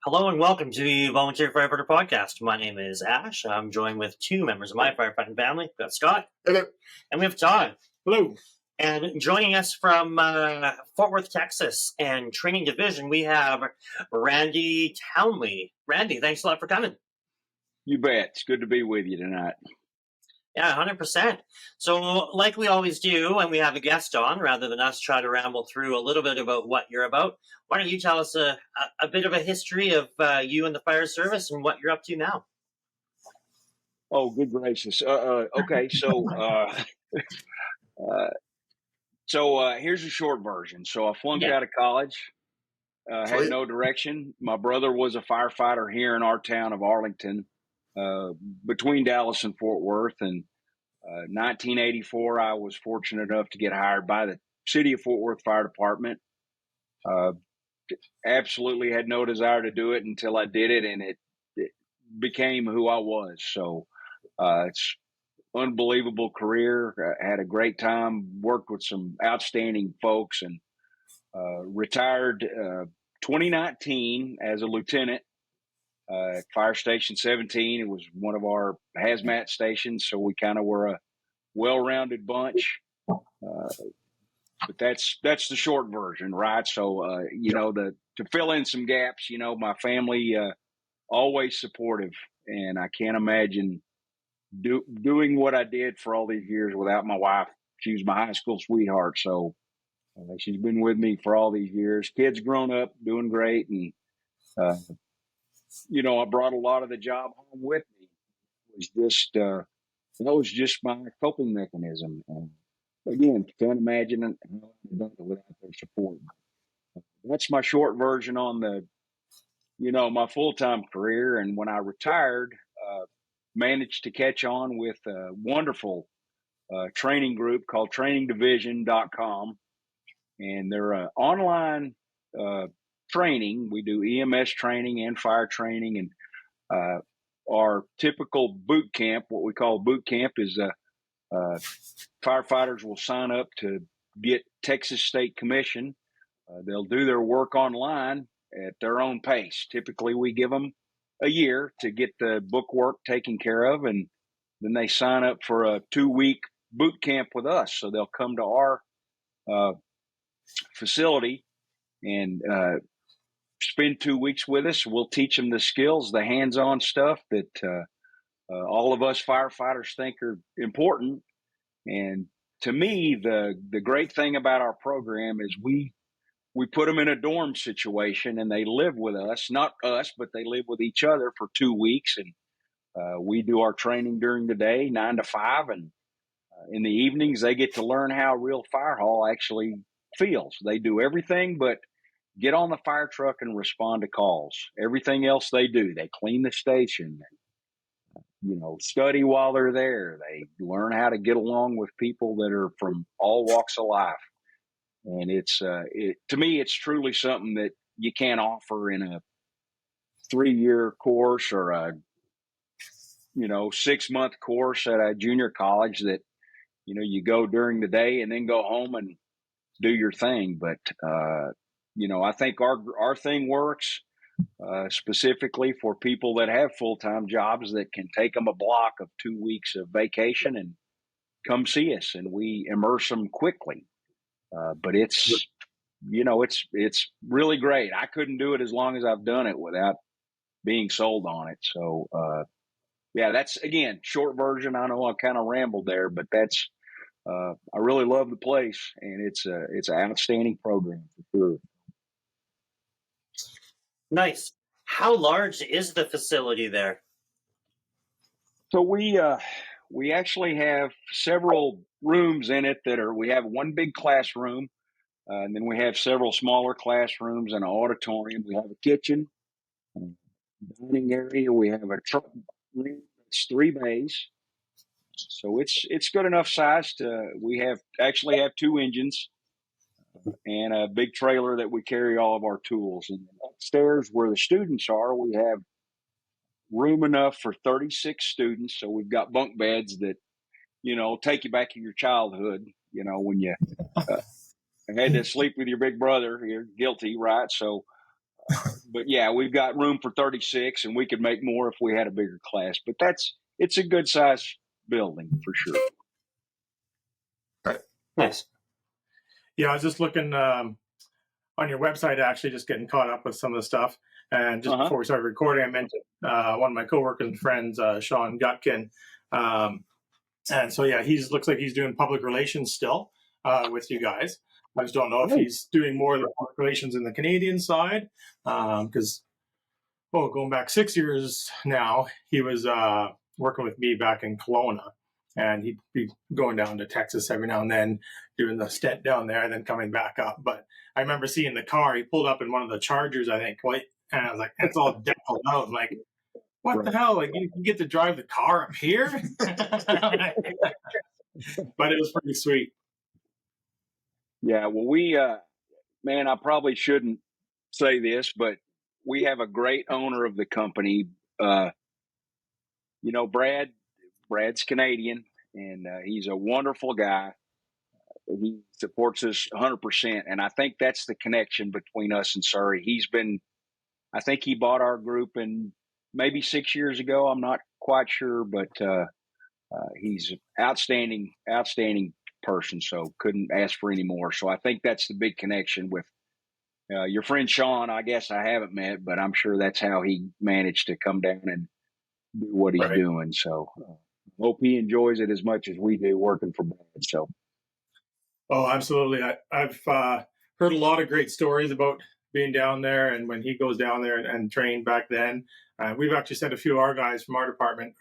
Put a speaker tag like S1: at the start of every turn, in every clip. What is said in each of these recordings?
S1: Hello and welcome to the Volunteer Firefighter Podcast. My name is Ash. I'm joined with two members of my firefighting family. We've got Scott.
S2: Hello.
S1: And we have Todd.
S2: Hello.
S1: And joining us from Fort Worth, Texas, and Training Division, we have Randy Townley. Randy, thanks a lot for coming.
S2: You bet. It's good to be with you tonight.
S1: Yeah, 100%. So like we always do when we have a guest on, rather than us try to ramble through a little bit about what you're about, why don't you tell us a bit of a history of you and the fire service and what you're up to now?
S2: Oh, good gracious. Okay, so here's a short version. So I flunked out of college, had no direction. My brother was a firefighter here in our town of Arlington, between Dallas and Fort Worth. And 1984, I was fortunate enough to get hired by the City of Fort Worth Fire Department. Absolutely had no desire to do it until I did it, and it became who I was. So it's unbelievable career. I had a great time, worked with some outstanding folks, and retired 2019 as a lieutenant at Fire Station 17. It was one of our hazmat stations, so we kind of were a well-rounded bunch. But that's the short version, right? So, to fill in some gaps, my family always supportive, and I can't imagine doing what I did for all these years without my wife. She was my high school sweetheart, so she's been with me for all these years. Kids grown up, doing great, and I brought a lot of the job home with me. That was just my coping mechanism. And again, can't imagine how I'd done it without their support. That's my short version on my full-time career. And when I retired, managed to catch on with a wonderful training group called trainingdivision.com. And they're an online training. We do EMS training and fire training. And our typical boot camp, what we call boot camp, is firefighters will sign up to get Texas State Commission. They'll do their work online at their own pace. Typically, we give them a year to get the book work taken care of, and then they sign up for a 2-week boot camp with us. So they'll come to our facility and spend 2 weeks with us. We'll teach them the skills, the hands-on stuff that all of us firefighters think are important. And to me, the great thing about our program is we put them in a dorm situation, and they live with us, not us, but they live with each other for 2 weeks. And we do our training during the day, 9 to 5. And in the evenings, they get to learn how a real fire hall actually feels. They do everything but get on the fire truck and respond to calls. Everything else they do, they clean the station, study while they're there. They learn how to get along with people that are from all walks of life. And to me, it's truly something that you can't offer in a 3-year course or a 6-month course at a junior college that, you go during the day and then go home and do your thing. But, I think our thing works specifically for people that have full-time jobs that can take them a block of 2 weeks of vacation and come see us, and we immerse them quickly. But it's really great. I couldn't do it as long as I've done it without being sold on it. So, that's, again, short version. I know I kind of rambled there, but that's, I really love the place, and it's an outstanding program for sure.
S1: Nice. How large is the facility there?
S2: So we actually have several rooms in it we have one big classroom, and then we have several smaller classrooms and an auditorium. We have a kitchen, a dining area. We have a truck room. It's 3 bays. So it's good enough size we actually have 2 engines and a big trailer that we carry all of our tools. And upstairs where the students are, we have room enough for 36 students. So we've got bunk beds that, take you back to your childhood, when you had to sleep with your big brother. You're guilty, right? So but yeah, we've got room for 36, and we could make more if we had a bigger class. But it's a good size building for sure.
S3: Right.
S1: Nice.
S3: Yeah, I was just looking on your website, actually, just getting caught up with some of the stuff. And just before we started recording, I mentioned one of my coworkers and friends, Sean Gutkin. And so, yeah, looks like he's doing public relations still with you guys. I just don't know if he's doing more of the public relations in the Canadian side, because, going back 6 years now, he was working with me back in Kelowna, and he'd be going down to Texas every now and then, doing the stint down there, and then coming back up. But I remember seeing the car. He pulled up in one of the Chargers, I think, and I was like, it's all decked out. I'm like, what the hell? Like, you get to drive the car up here? But it was pretty sweet.
S2: Yeah, well, man, I probably shouldn't say this, but we have a great owner of the company. Brad's Canadian, and he's a wonderful guy. He supports us 100%, and I think that's the connection between us and Surrey. I think he bought our group in maybe 6 years ago. I'm not quite sure, but he's outstanding person. So couldn't ask for any more. So I think that's the big connection with your friend Sean. I guess I haven't met, but I'm sure that's how he managed to come down and do what he's doing. So hope he enjoys it as much as we do working for Brad. So.
S3: Oh, absolutely. I've heard a lot of great stories about being down there, and when he goes down there and trained back then. We've actually sent a few of our guys from our department,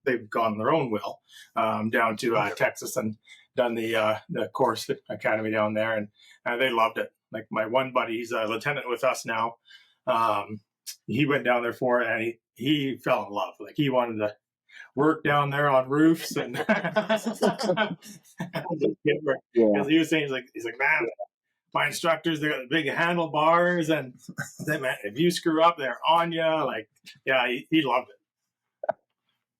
S3: they've gone their own will, down to Texas and done the course academy down there, and they loved it. Like my one buddy, he's a lieutenant with us now. He went down there for it, and he fell in love. Like, he wanted to work down there on roofs, and because he was saying, he's like, man, my instructors, they got big handlebars, and man, if you screw up, they're on you. Like, yeah, he loved it.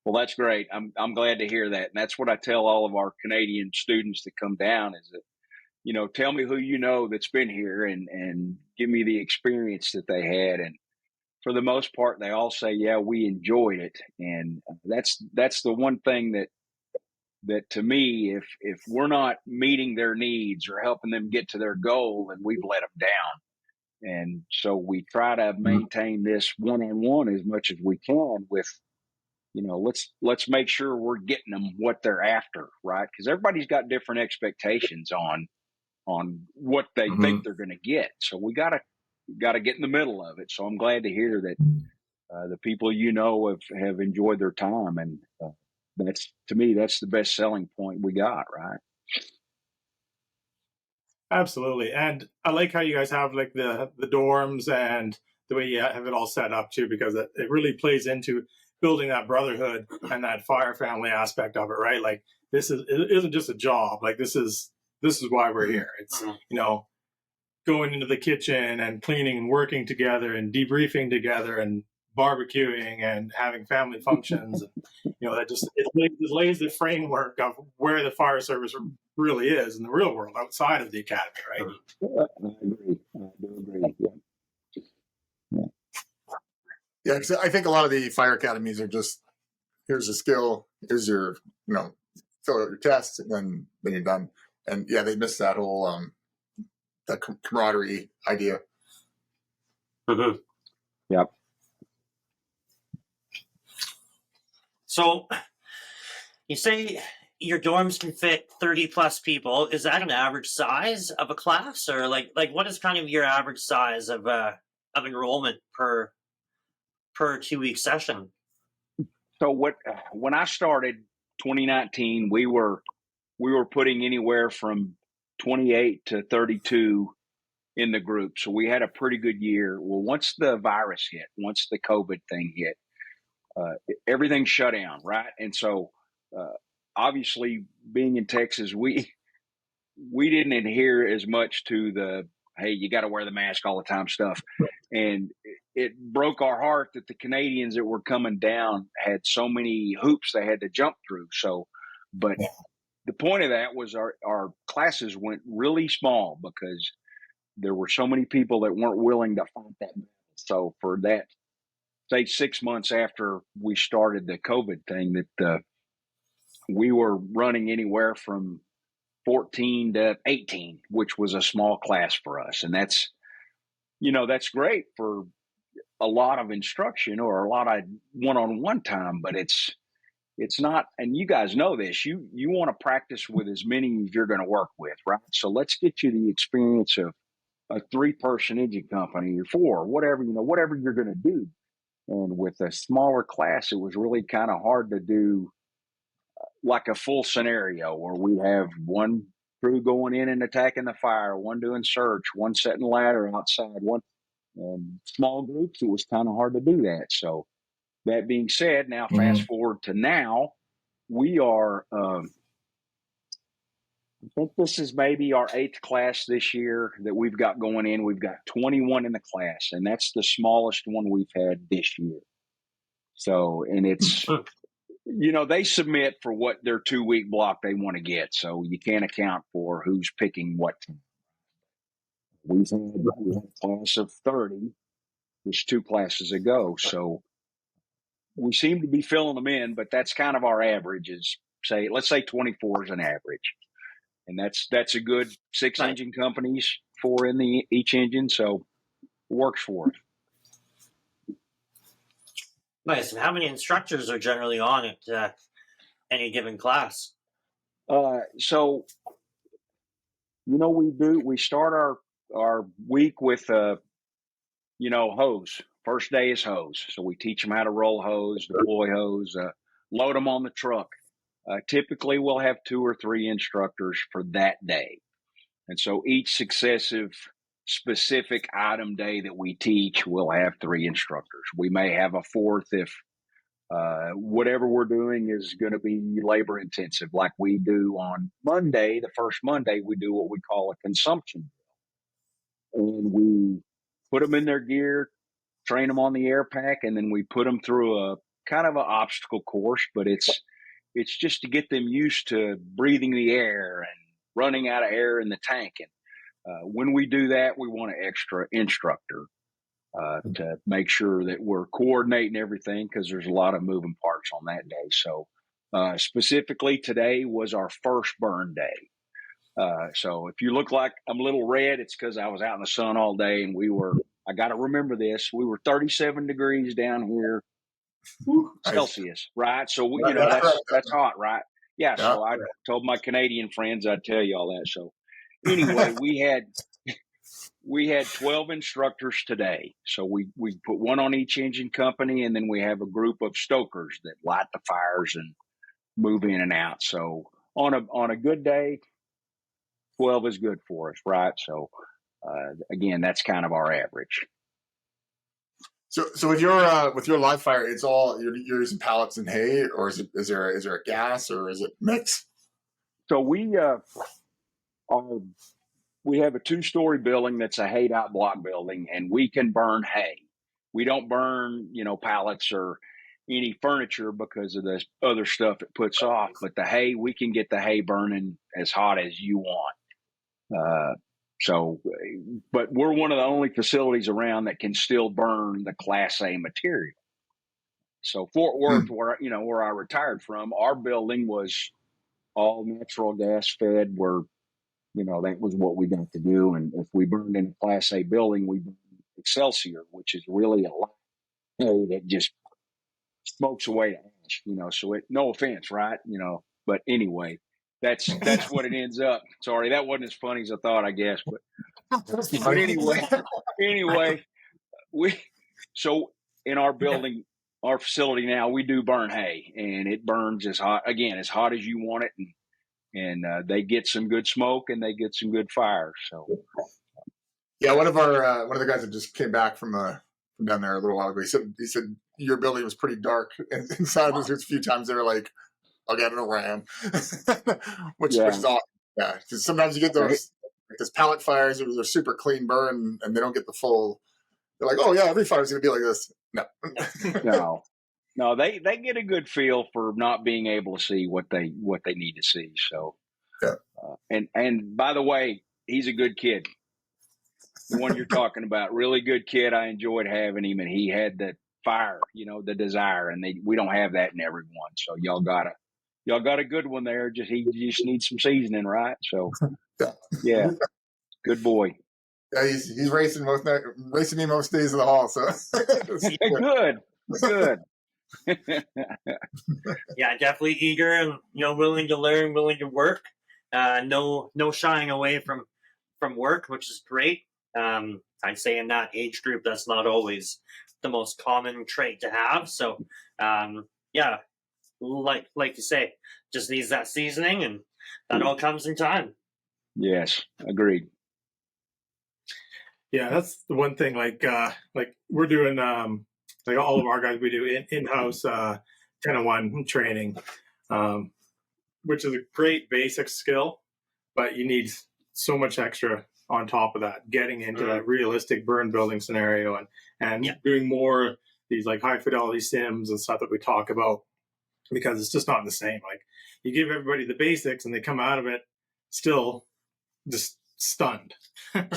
S2: Well, that's great. I'm glad to hear that, and that's what I tell all of our Canadian students that come down is that, tell me who you know that's been here, and give me the experience that they had. And for the most part, they all say, yeah, we enjoyed it. And that's the one thing that to me, if we're not meeting their needs or helping them get to their goal, then we've let them down. And so we try to maintain this one-on-one as much as we can with, let's make sure we're getting them what they're after, right? Because everybody's got different expectations on what they think they're going to get. So we got to get in the middle of it. So I'm glad to hear that the people have enjoyed their time, and to me that's the best selling point we got, right?
S3: Absolutely. And I like how you guys have like the dorms and the way you have it all set up too, because it really plays into building that brotherhood and that fire family aspect of it, right? Like, it isn't just a job. Like, this is why we're here. It's going into the kitchen and cleaning and working together and debriefing together and barbecuing and having family functions. It lays the framework of where the fire service really is in the real world outside of the academy, right?
S2: I agree. I do agree.
S4: Yeah, because I think a lot of the fire academies are just, here's a skill, here's your, fill out your test, and then you're done. And yeah, they miss that whole that camaraderie idea.
S2: Mm-hmm. Yep.
S1: So you say your dorms can fit 30 plus people. Is that an average size of a class, or like what is kind of your average size of enrollment per 2-week session?
S2: So when I started 2019, we were putting anywhere from 28 to 32 in the group. So we had a pretty good year. Well, once the virus hit, once the COVID thing hit, everything shut down, right? And so obviously, being in Texas, we didn't adhere as much to the, hey, you got to wear the mask all the time stuff. And it broke our heart that the Canadians that were coming down had so many hoops they had to jump through. So, but the point of that was our classes went really small because there were so many people that weren't willing to fight that battle So for that, say 6 months after we started the COVID thing, that we were running anywhere from 14 to 18, which was a small class for us. And that's, that's great for a lot of instruction or a lot of one-on-one time, but it's not, and you guys know this, you want to practice with as many as you're going to work with, right? So let's get you the experience of a 3-person engine company or 4, whatever you're going to do. And with a smaller class, it was really kind of hard to do like a full scenario where we have one crew going in and attacking the fire, one doing search, one setting ladder outside, one small groups. It was kind of hard to do that. So that being said, now fast forward to now, we are, I think this is maybe our 8th class this year that we've got going in. We've got 21 in the class, and that's the smallest one we've had this year. So, and it's, they submit for what their 2-week block they want to get. So you can't account for who's picking what. We had a class of 30, which 2 classes ago. So we seem to be filling them in, but that's kind of our average is let's say 24 is an average. And that's a good 6 engine companies, 4 in each engine. So it works for us.
S1: Nice. And how many instructors are generally on at any given class?
S2: So, we start our week with, hose. First day is hose. So we teach them how to roll hose, deploy hose, load them on the truck. Typically we'll have 2 or 3 instructors for that day. And so each successive specific item day that we teach, we'll have 3 instructors. We may have a 4th if whatever we're doing is going to be labor intensive. Like we do on Monday, the first Monday, we do what we call a consumption drill. And we put them in their gear, train them on the air pack, and then we put them through a kind of an obstacle course, but it's just to get them used to breathing the air and running out of air in the tank. And when we do that, we want an extra instructor to make sure that we're coordinating everything because there's a lot of moving parts on that day. So specifically today was our first burn day. So if you look like I'm a little red, it's because I was out in the sun all day and I got to remember this, we were 37 degrees down here. Celsius, right? So that's hot, right? Yeah. So I told my Canadian friends I'd tell you all that. So anyway, we had 12 instructors today. So we put 1 on each engine company, and then we have a group of stokers that light the fires and move in and out. So on a good day, 12 is good for us, right? So again, that's kind of our average.
S4: So with your live fire, it's all you're using pallets and hay, or is there a gas, or is it mixed?
S2: So we have a 2-story building that's a hayed out block building, and we can burn hay. We don't burn pallets or any furniture because of the other stuff it puts off. But the hay, we can get the hay burning as hot as you want. But we're one of the only facilities around that can still burn the Class A material. So Fort Worth, where I retired from, our building was all natural gas fed, where, that was what we got to do. And if we burned in a Class A building, we burned Excelsior, which is really a lot that just smokes away the ash, so no offense, right? But anyway, that's what it ends up. Sorry, that wasn't as funny as I thought, I guess, but anyway, so in our building, our facility now, we do burn hay, and it burns as hot as you want it. And they get some good smoke and they get some good fire. So,
S4: yeah, one of the guys that just came back from down there a little while ago, he said your building was pretty dark inside. There's a few times they were like, "I'll get in a ram," which is awesome. Yeah, because sometimes you get those pallet fires, they're super clean burn, and they don't get the full. They're like, "Oh yeah, every fire's gonna be like this."
S2: No, they get a good feel for not being able to see what they need to see. So, and by the way, he's a good kid. the one you're talking about. Really good kid. I enjoyed having him, and he had the fire, the desire, and we don't have that in everyone. So y'all got a good one there. He just needs some seasoning, right? So yeah, good boy.
S4: Yeah, he's racing me most days of the haul. So
S2: good.
S1: Yeah, definitely eager and willing to learn, willing to work. No shying away from work, which is great. I'd say in that age group, that's not always the most common trait to have. So, yeah, like you say, just needs that seasoning, and that all comes in time.
S2: Yes, agreed.
S3: Yeah, that's the one thing. Like we're doing, like all of our guys, we do in-house 10-1 training, which is a great basic skill, but you need so much extra on top of that, getting into that realistic burn building scenario and doing more these like high fidelity sims and stuff that we talk about, because it's just not the same. Like you give everybody the basics and they come out of it still just stunned.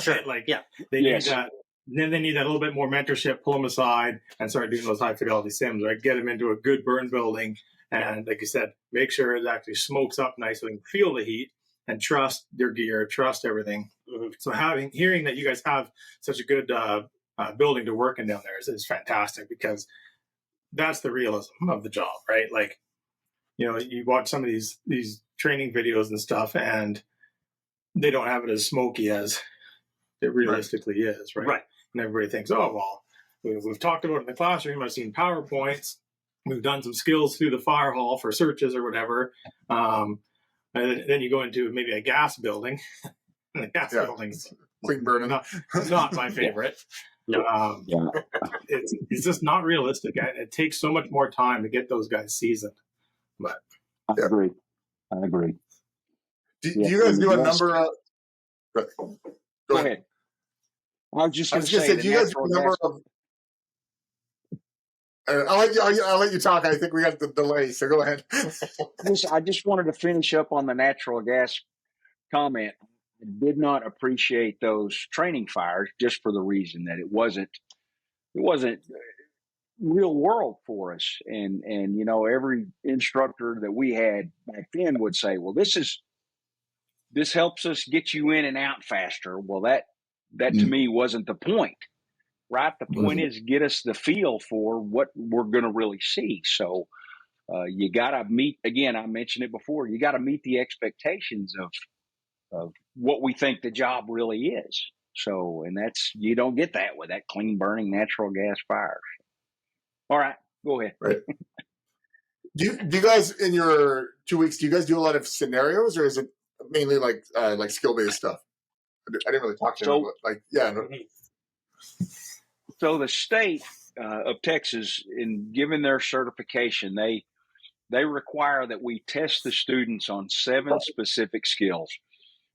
S1: Sure.
S3: They need that. Then they need that little bit more mentorship, pull them aside and start doing those high fidelity sims, right? Get them into a good burn building. And like you said, make sure it actually smokes up nice so they can feel the heat and trust their gear, trust everything. Mm-hmm. So hearing that you guys have such a good building to work in down there is fantastic, because that's the realism of the job, right? Like, you watch some of these training videos and stuff, and they don't have it as smoky as it realistically is, right? And everybody thinks, oh, well, we've talked about it in the classroom. I've seen PowerPoints. We've done some skills through the fire hall for searches or whatever. And then you go into maybe a gas building. And the gas building's
S4: clean burning.
S3: Not my favorite. It's just not realistic. It takes so much more time to get those guys seasoned. But
S2: I agree.
S4: Do you guys do a number of... Go ahead.
S2: I was just going to
S4: say, do you guys do a number of... I'll let you talk. I think we got the delay, so go ahead.
S2: I just wanted to finish up on the natural gas comment. I did not appreciate those training fires just for the reason that it wasn't real world for us. And every instructor that we had back then would say, well, this helps us get you in and out faster. Well, that to me wasn't the point. Right. The point is get us the feel for what we're going to really see. So you got to meet, again, I mentioned it before, you got to meet the expectations of what we think the job really is. So, and you don't get that with that clean burning natural gas fires. All right, go ahead.
S4: Right. Do you guys, in your 2 weeks, do you guys do a lot of scenarios, or is it mainly like skill-based stuff? I didn't really talk to them, but
S2: So the state of Texas, in giving their certification, they require that we test the students on 7 specific skills,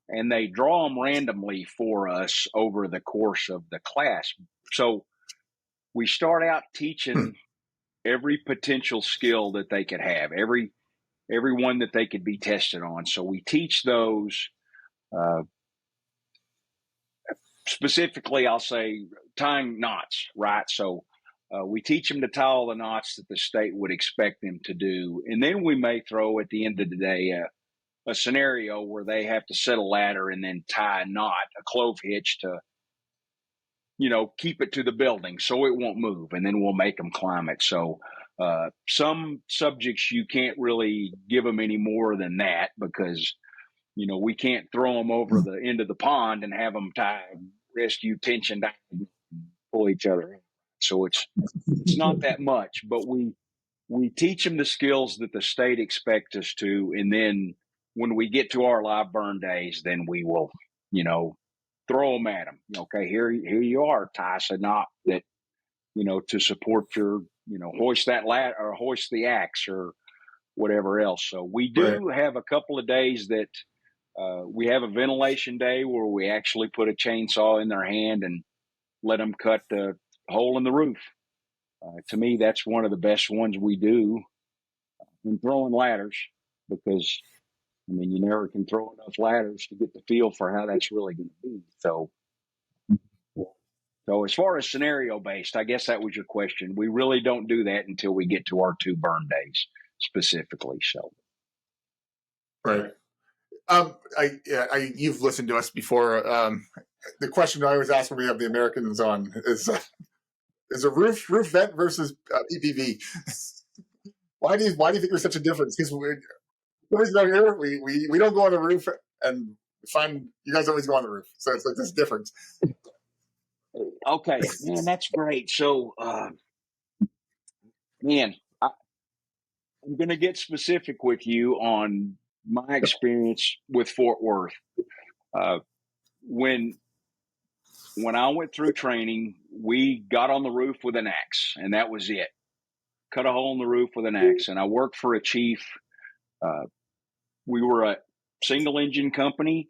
S2: and they draw them randomly for us over the course of the class. So we start out teaching every potential skill that they could have, every one that they could be tested on. So we teach those. Specifically, I'll say tying knots, right? So we teach them to tie all the knots that the state would expect them to do. And then we may throw at the end of the day a scenario where they have to set a ladder and then tie a knot, a clove hitch to, keep it to the building so it won't move. And then we'll make them climb it. So some subjects you can't really give them any more than that, because we can't throw them over the end of the pond and have them tie rescue tension down and pull each other in. So it's not that much, but we teach them the skills that the state expects us to, and then when we get to our live burn days, then we will, throw them at them. Okay, here you are, tie a knot that, to support your, hoist that ladder or hoist the axe or whatever else. So we do have a couple of days that we have a ventilation day where we actually put a chainsaw in their hand and let them cut the hole in the roof. To me, that's one of the best ones we do in throwing ladders, because, you never can throw enough ladders to get the feel for how that's really going to be. So So as far as scenario based, I guess that was your question. We really don't do that until we get to our 2 burn days specifically. So,
S4: Right. You've listened to us before. The question I always ask when we have the Americans on is a roof vent versus PPV. Why do you think there's such a difference? Because always out here, we don't go on the roof, and find you guys always go on the roof. So it's like this difference.
S2: okay, man, that's great. So, man, I'm going to get specific with you on my experience with Fort Worth. When I went through training, we got on the roof with an axe, and that was it. Cut a hole in the roof with an axe. And I worked for a chief. We were a single engine company.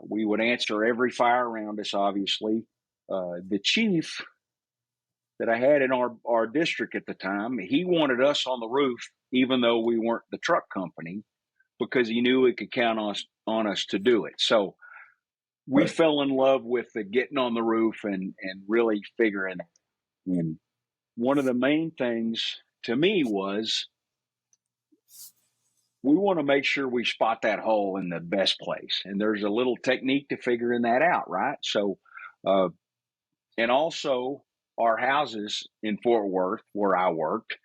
S2: We would answer every fire around us, obviously. The chief that I had in our district at the time, he wanted us on the roof, even though we weren't the truck company, because he knew he could count on us to do it. So we fell in love with the getting on the roof and really figuring it. And one of the main things to me was we want to make sure we spot that hole in the best place. And there's a little technique to figuring that out, right? So, and also our houses in Fort Worth, where I worked,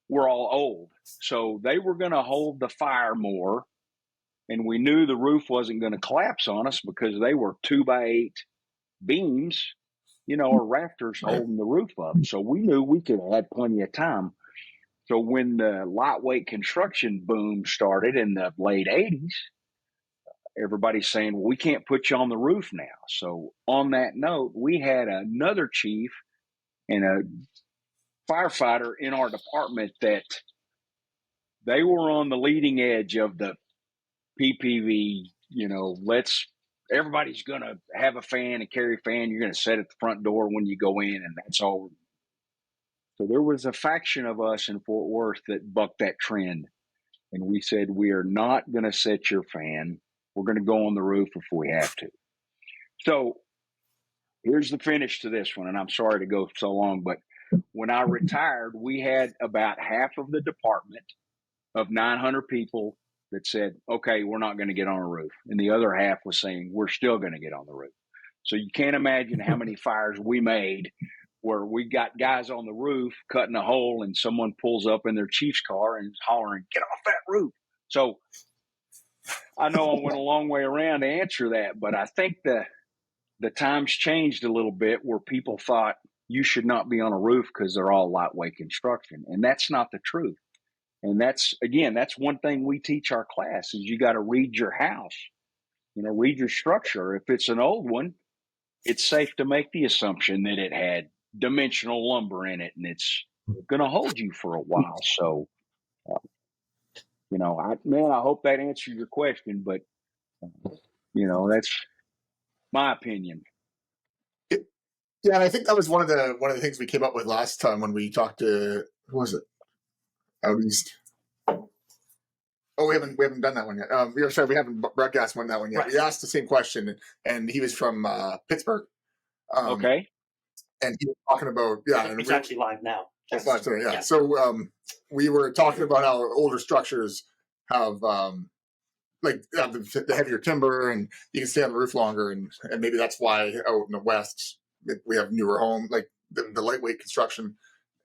S2: were all old. So they were going to hold the fire more. And we knew the roof wasn't going to collapse on us because they were 2x8 beams, or rafters holding the roof up. So we knew we could have had plenty of time. So when the lightweight construction boom started in the late 80s, everybody's saying, well, we can't put you on the roof now. So on that note, we had another chief and a firefighter in our department that they were on the leading edge of the PPV, everybody's going to have a fan and carry a fan. You're going to set at the front door when you go in, and that's all. So there was a faction of us in Fort Worth that bucked that trend. And we said, we are not going to set your fan. We're going to go on the roof if we have to. So here's the finish to this one. And I'm sorry to go so long, but when I retired, we had about half of the department of 900 people that said, okay, we're not going to get on a roof. And the other half was saying, we're still going to get on the roof. So you can't imagine how many fires we made where we got guys on the roof cutting a hole and someone pulls up in their chief's car and hollering, get off that roof. So I know I went a long way around to answer that, but I think the times changed a little bit where people thought you should not be on a roof because they're all lightweight construction. And that's not the truth. And that's one thing we teach our class is you got to read your house, read your structure. If it's an old one, it's safe to make the assumption that it had dimensional lumber in it and it's going to hold you for a while. So, I hope that answered your question, but, that's my opinion.
S4: Yeah, and I think that was one of the things we came up with last time when we talked to, who was it? Out east. Oh, we haven't done that one yet. We haven't broadcast that one yet. Right. We asked the same question, and he was from Pittsburgh.
S2: Okay.
S4: And he was talking about and
S1: it's actually live now.
S4: Yeah. So we were talking about how older structures have the heavier timber, and you can stay on the roof longer, and maybe that's why out in the West we have newer homes, like the lightweight construction,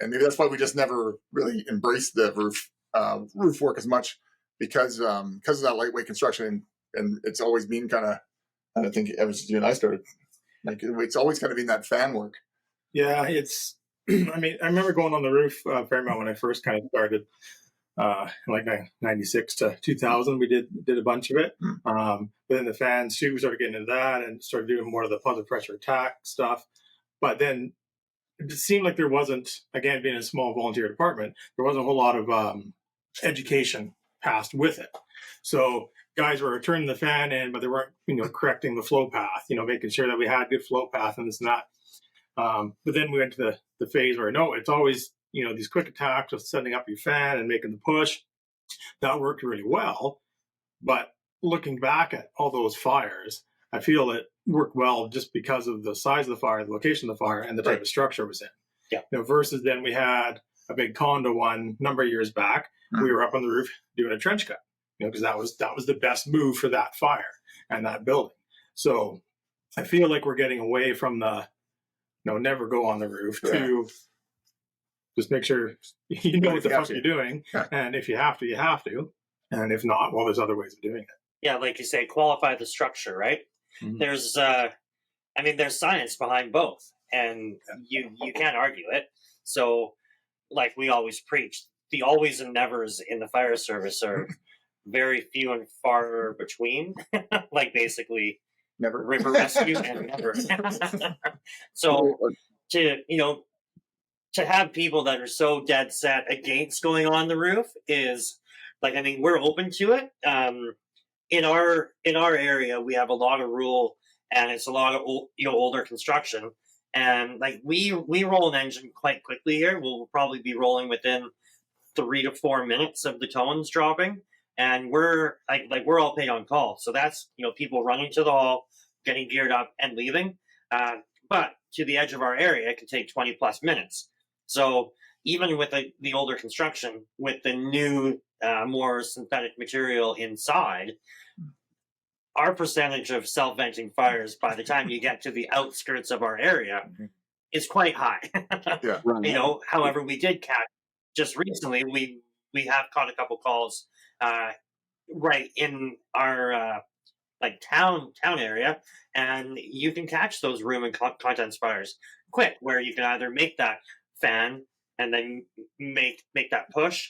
S4: and maybe that's why we just never really embraced the roof work as much because of that lightweight construction, and it's always been kind of, I think ever since you and I started, like it's always kind of been that fan work.
S3: Yeah, it's. I mean, I remember going on the roof a fair amount when I first kind of started, like 96 to 2000. We did a bunch of it. But then the fans too, we started getting into that and started doing more of the positive pressure attack stuff. But then it seemed like there wasn't, again, being a small volunteer department, there wasn't a whole lot of education passed with it. So guys were turning the fan in, but they weren't, correcting the flow path, making sure that we had good flow path and this and that. But then we went to the phase where, no, it's always, these quick attacks of setting up your fan and making the push. That worked really well. But looking back at all those fires, I feel that work well just because of the size of the fire, the location of the fire, and the type of structure it was in.
S1: Yeah.
S3: Versus then we had a big condo one number of years back. We were up on the roof doing a trench cut, because that was the best move for that fire and that building. So I feel like we're getting away from the never go on the roof to just make sure you know what the fuck you're doing.
S4: Yeah.
S3: And if you have to, you have to. And if not, well, there's other ways of doing it.
S1: Yeah, like you say, qualify the structure, right?
S3: Mhm.
S1: There's there's science behind both, and you can't argue it. So, like we always preach, the always and nevers in the fire service are very few and far between. Like basically
S4: Never.
S1: river rescue and never. So to have people that are so dead set against going on the roof is like, we're open to it. In our area, we have a lot of rural, and it's a lot of older construction, and like we roll an engine quite quickly here. We'll probably be rolling within 3 to 4 minutes of the tones dropping, and we're we're all paid on call, so that's people running to the hall, getting geared up, and leaving. But to the edge of our area, it can take 20 plus minutes. So even with the older construction, with the new more synthetic material inside, our percentage of self-venting fires by the time you get to the outskirts of our area is quite high.
S4: Yeah.
S1: Right. However, we did catch just recently. We have caught a couple calls right in our town area, and you can catch those room and contents fires quick, where you can either make that fan and then make that push.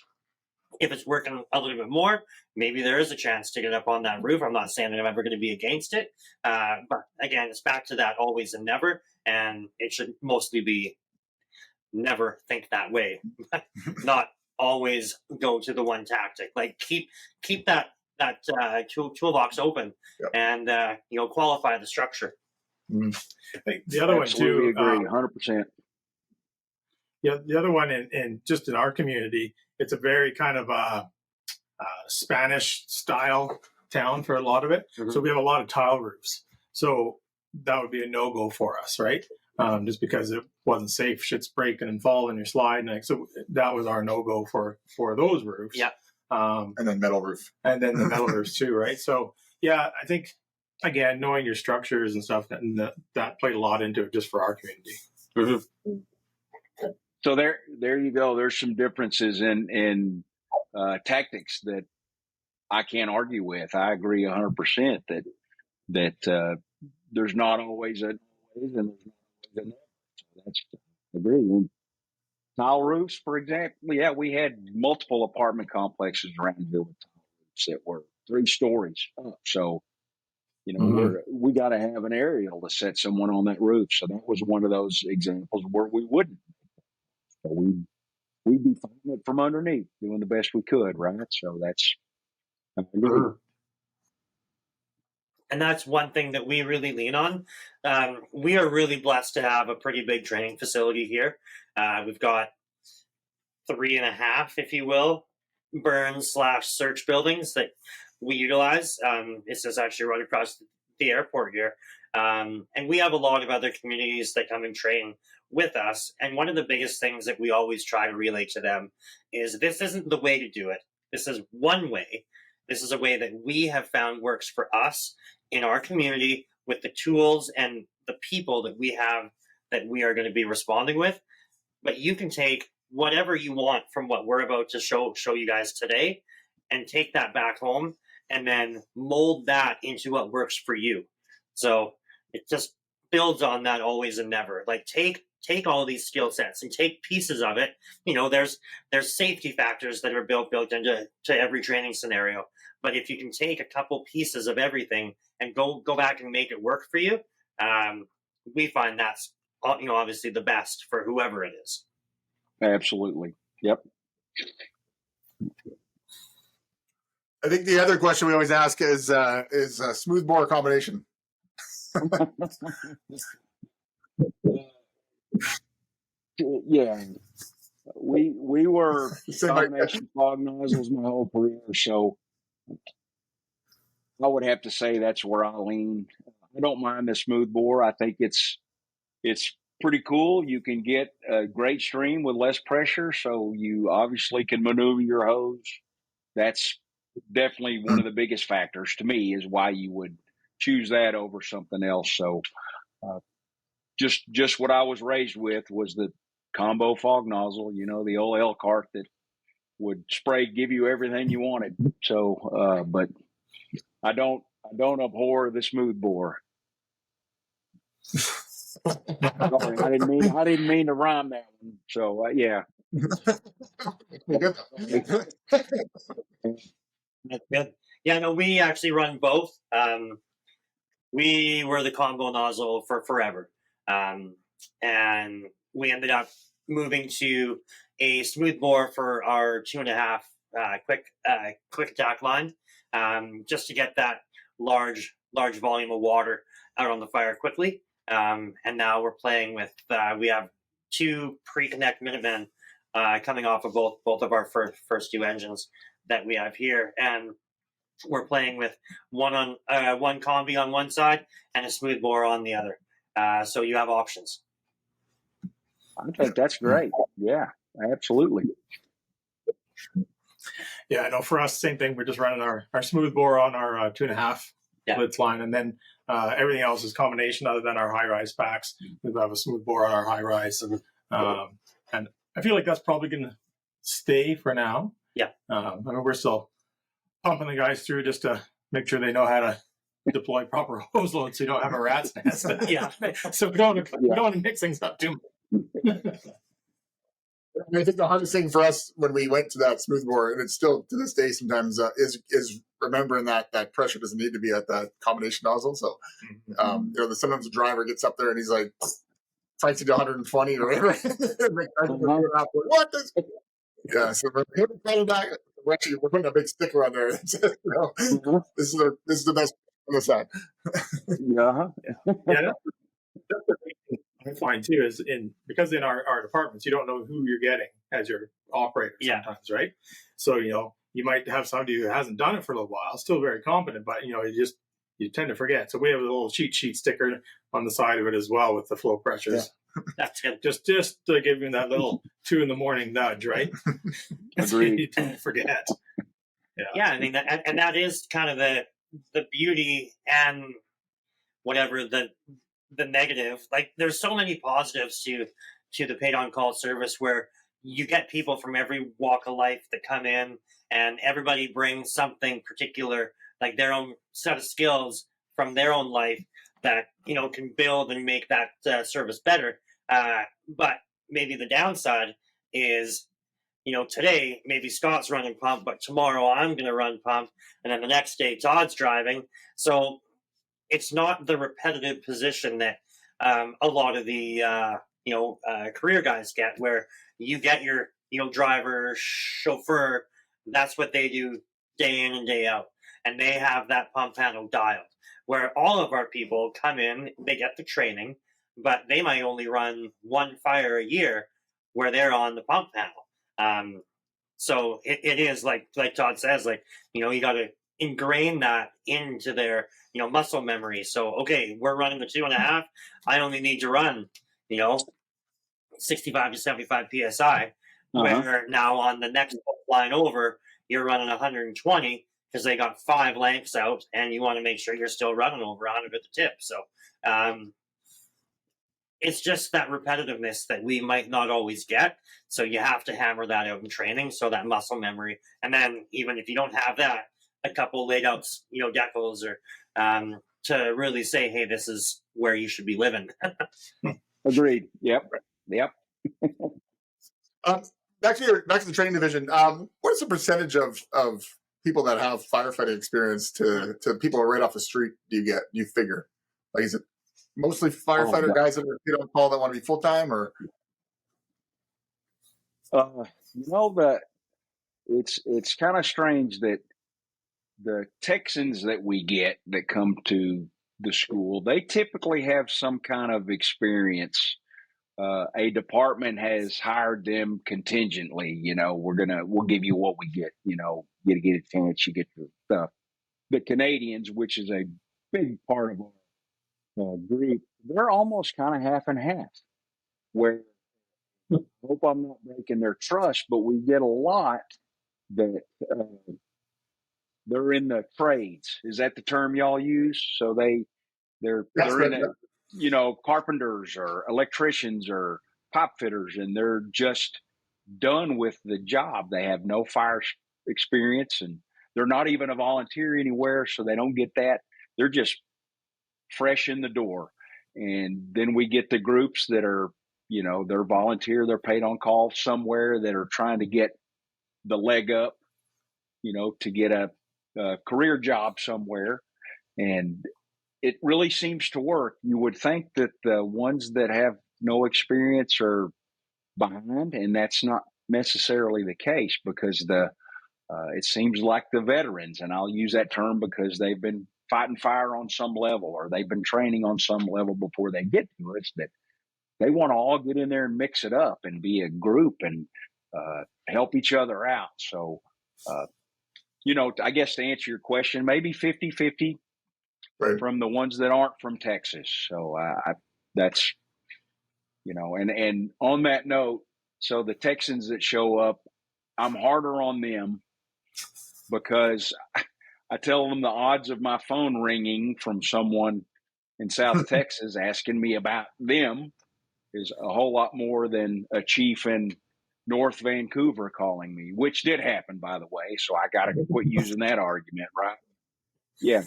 S1: If it's working a little bit more, maybe there is a chance to get up on that roof. I'm not saying that I'm ever going to be against it, but again, it's back to that always and never, and it should mostly be never think that way, not always go to the one tactic. Like keep that toolbox open, and qualify the structure.
S3: The other one too,
S2: agree 100%.
S3: Yeah, the other one in just in our community, it's a very kind of Spanish style town for a lot of it. Mm-hmm. So we have a lot of tile roofs. So that would be a no-go for us, right? Just because it wasn't safe. Shit's breaking and falling, you're sliding. So that was our no-go for those roofs.
S1: Yeah.
S4: And then metal roof.
S3: And then the metal roofs too, right? So yeah, I think, again, knowing your structures and stuff, that played a lot into it just for our community.
S1: Mm-hmm.
S2: So there you go. There's some differences in tactics that I can't argue with. I agree 100% that there's not always a ways and there's not always a never. So that's I agree. And tile roofs, for example, yeah, we had multiple apartment complexes around here with tile roofs that were 3 stories up. So we got to have an aerial to set someone on that roof. So that was one of those examples where we wouldn't. So we'd be fighting it from underneath, doing the best we could, right? So that's
S1: and that's one thing that we really lean on. We are really blessed to have a pretty big training facility here. We've got 3.5, if you will, burn/search buildings that we utilize. This is actually right across the airport here. And we have a lot of other communities that come and train with us. And one of the biggest things that we always try to relay to them is this isn't the way to do it. This is one way. This is a way that we have found works for us in our community with the tools and the people that we have that we are going to be responding with. But you can take whatever you want from what we're about to show you guys today and take that back home and then mold that into what works for you. So it just builds on that always and never. Like take all these skill sets and take pieces of it. There's safety factors that are built into every training scenario. But if you can take a couple pieces of everything and go back and make it work for you, we find that's obviously the best for whoever it is.
S2: Absolutely. Yep.
S4: I think the other question we always ask is smooth bore combination.
S2: Yeah, we were combination fog nozzles my whole career, so I would have to say that's where I lean. I don't mind the smoothbore. I think it's pretty cool. You can get a great stream with less pressure, so you obviously can maneuver your hose. That's definitely one of the biggest factors to me is why you would choose that over something else. So uh, just what I was raised with was the combo fog nozzle, the old Elkhart that would spray, give you everything you wanted. So, but I don't abhor the smoothbore. Sorry, I didn't mean to rhyme that one. So yeah.
S1: That's good. Yeah, no, we actually run both. We were the combo nozzle for forever. And we ended up moving to a smoothbore for our 2.5 quick attack line, just to get that large volume of water out on the fire quickly. And now we're playing with, we have 2 pre-connect Minutemen coming off of both of our first 2 engines that we have here. And we're playing with one combi on one side and a smoothbore on the other. So you have options.
S2: I think that's great. Yeah, absolutely.
S3: Yeah, I know for us, same thing. We're just running our smoothbore on our 2.5 blitz line, and then everything else is combination other than our high-rise packs. We have a smoothbore on our high-rise. And I feel like that's probably going to stay for now.
S1: Yeah.
S3: I mean, we're still pumping the guys through just to make sure they know how to deploy proper hose loads so you don't have a rat's nest.
S1: Yeah.
S3: So we don't want to mix things up too much.
S4: I think the hardest thing for us when we went to that smoothbore, and it's still to this day sometimes, is remembering that pressure doesn't need to be at that combination nozzle. So, sometimes the driver gets up there and he's like, fights it to 120 or whatever. What? Yeah, so we're putting back. We're putting a big sticker on there. This is the best on the side.
S3: Yeah, that's the thing I find too is because in our departments you don't know who you're getting as your operator sometimes, right? So you might have somebody who hasn't done it for a little while, still very competent, but you tend to forget. So we have a little cheat sheet sticker on the side of it as well with the flow pressures. Yeah.
S1: That's good.
S3: Just to give you that little 2 a.m. nudge, right?
S2: Agreed.
S3: You don't forget.
S1: Yeah, I mean, and that is kind of the beauty and whatever the negative. Like, there's so many positives to the paid on call service where you get people from every walk of life that come in, and everybody brings something particular, like their own set of skills from their own life that can build and make that service better. But maybe the downside is, today maybe Scott's running pump, but tomorrow I'm going to run pump, and then the next day Todd's driving. So it's not the repetitive position that a lot of the career guys get, where you get your driver, chauffeur. That's what they do day in and day out, and they have that pump panel dialed. Where all of our people come in, they get the training, but they might only run 1 fire a year where they're on the pump panel. So it is like Todd says, you got to ingrain that into their, muscle memory. So, okay, we're running the 2.5. I only need to run, 65 to 75 PSI, where now on the next line over, you're running 120. Because they got 5 lengths out, and you want to make sure you're still running over 100 at the tip. So it's just that repetitiveness that we might not always get. So you have to hammer that out in training, so that muscle memory. And then even if you don't have that, a couple laid out, decals or to really say, hey, this is where you should be living.
S2: Agreed. Yep.
S4: Back to the training division. What is the percentage of people that have firefighting experience to people right off the street do you figure? Like, is it mostly firefighter guys that are on call that want to be full time, or?
S2: It's kind of strange that the Texans that we get that come to the school, they typically have some kind of experience. A department has hired them contingently. We'll give you what we get. You get a chance, you get the Canadians, which is a big part of our group, they're almost kind of half and half. Where I hope I'm not breaking their trust, but we get a lot that they're in the trades. Is that the term y'all use? So they're in it, carpenters or electricians or pipe fitters, and they're just done with the job. They have no fire experience, and they're not even a volunteer anywhere, so they don't get that. They're just fresh in the door. And then we get the groups that are, they're volunteer, they're paid on call somewhere, that are trying to get the leg up, to get a career job somewhere. And it really seems to work. You would think that the ones that have no experience are behind, and that's not necessarily the case, because it seems like the veterans, and I'll use that term because they've been fighting fire on some level, or they've been training on some level before they get to us, that they want to all get in there and mix it up and be a group and help each other out. So, I guess to answer your question, maybe 50-50
S4: Right.
S2: from the ones that aren't from Texas. So that's, and on that note, so the Texans that show up, I'm harder on them because I tell them the odds of my phone ringing from someone in South Texas asking me about them is a whole lot more than a chief in North Vancouver calling me, which did happen, by the way. So I got to quit using that argument, right? Yeah.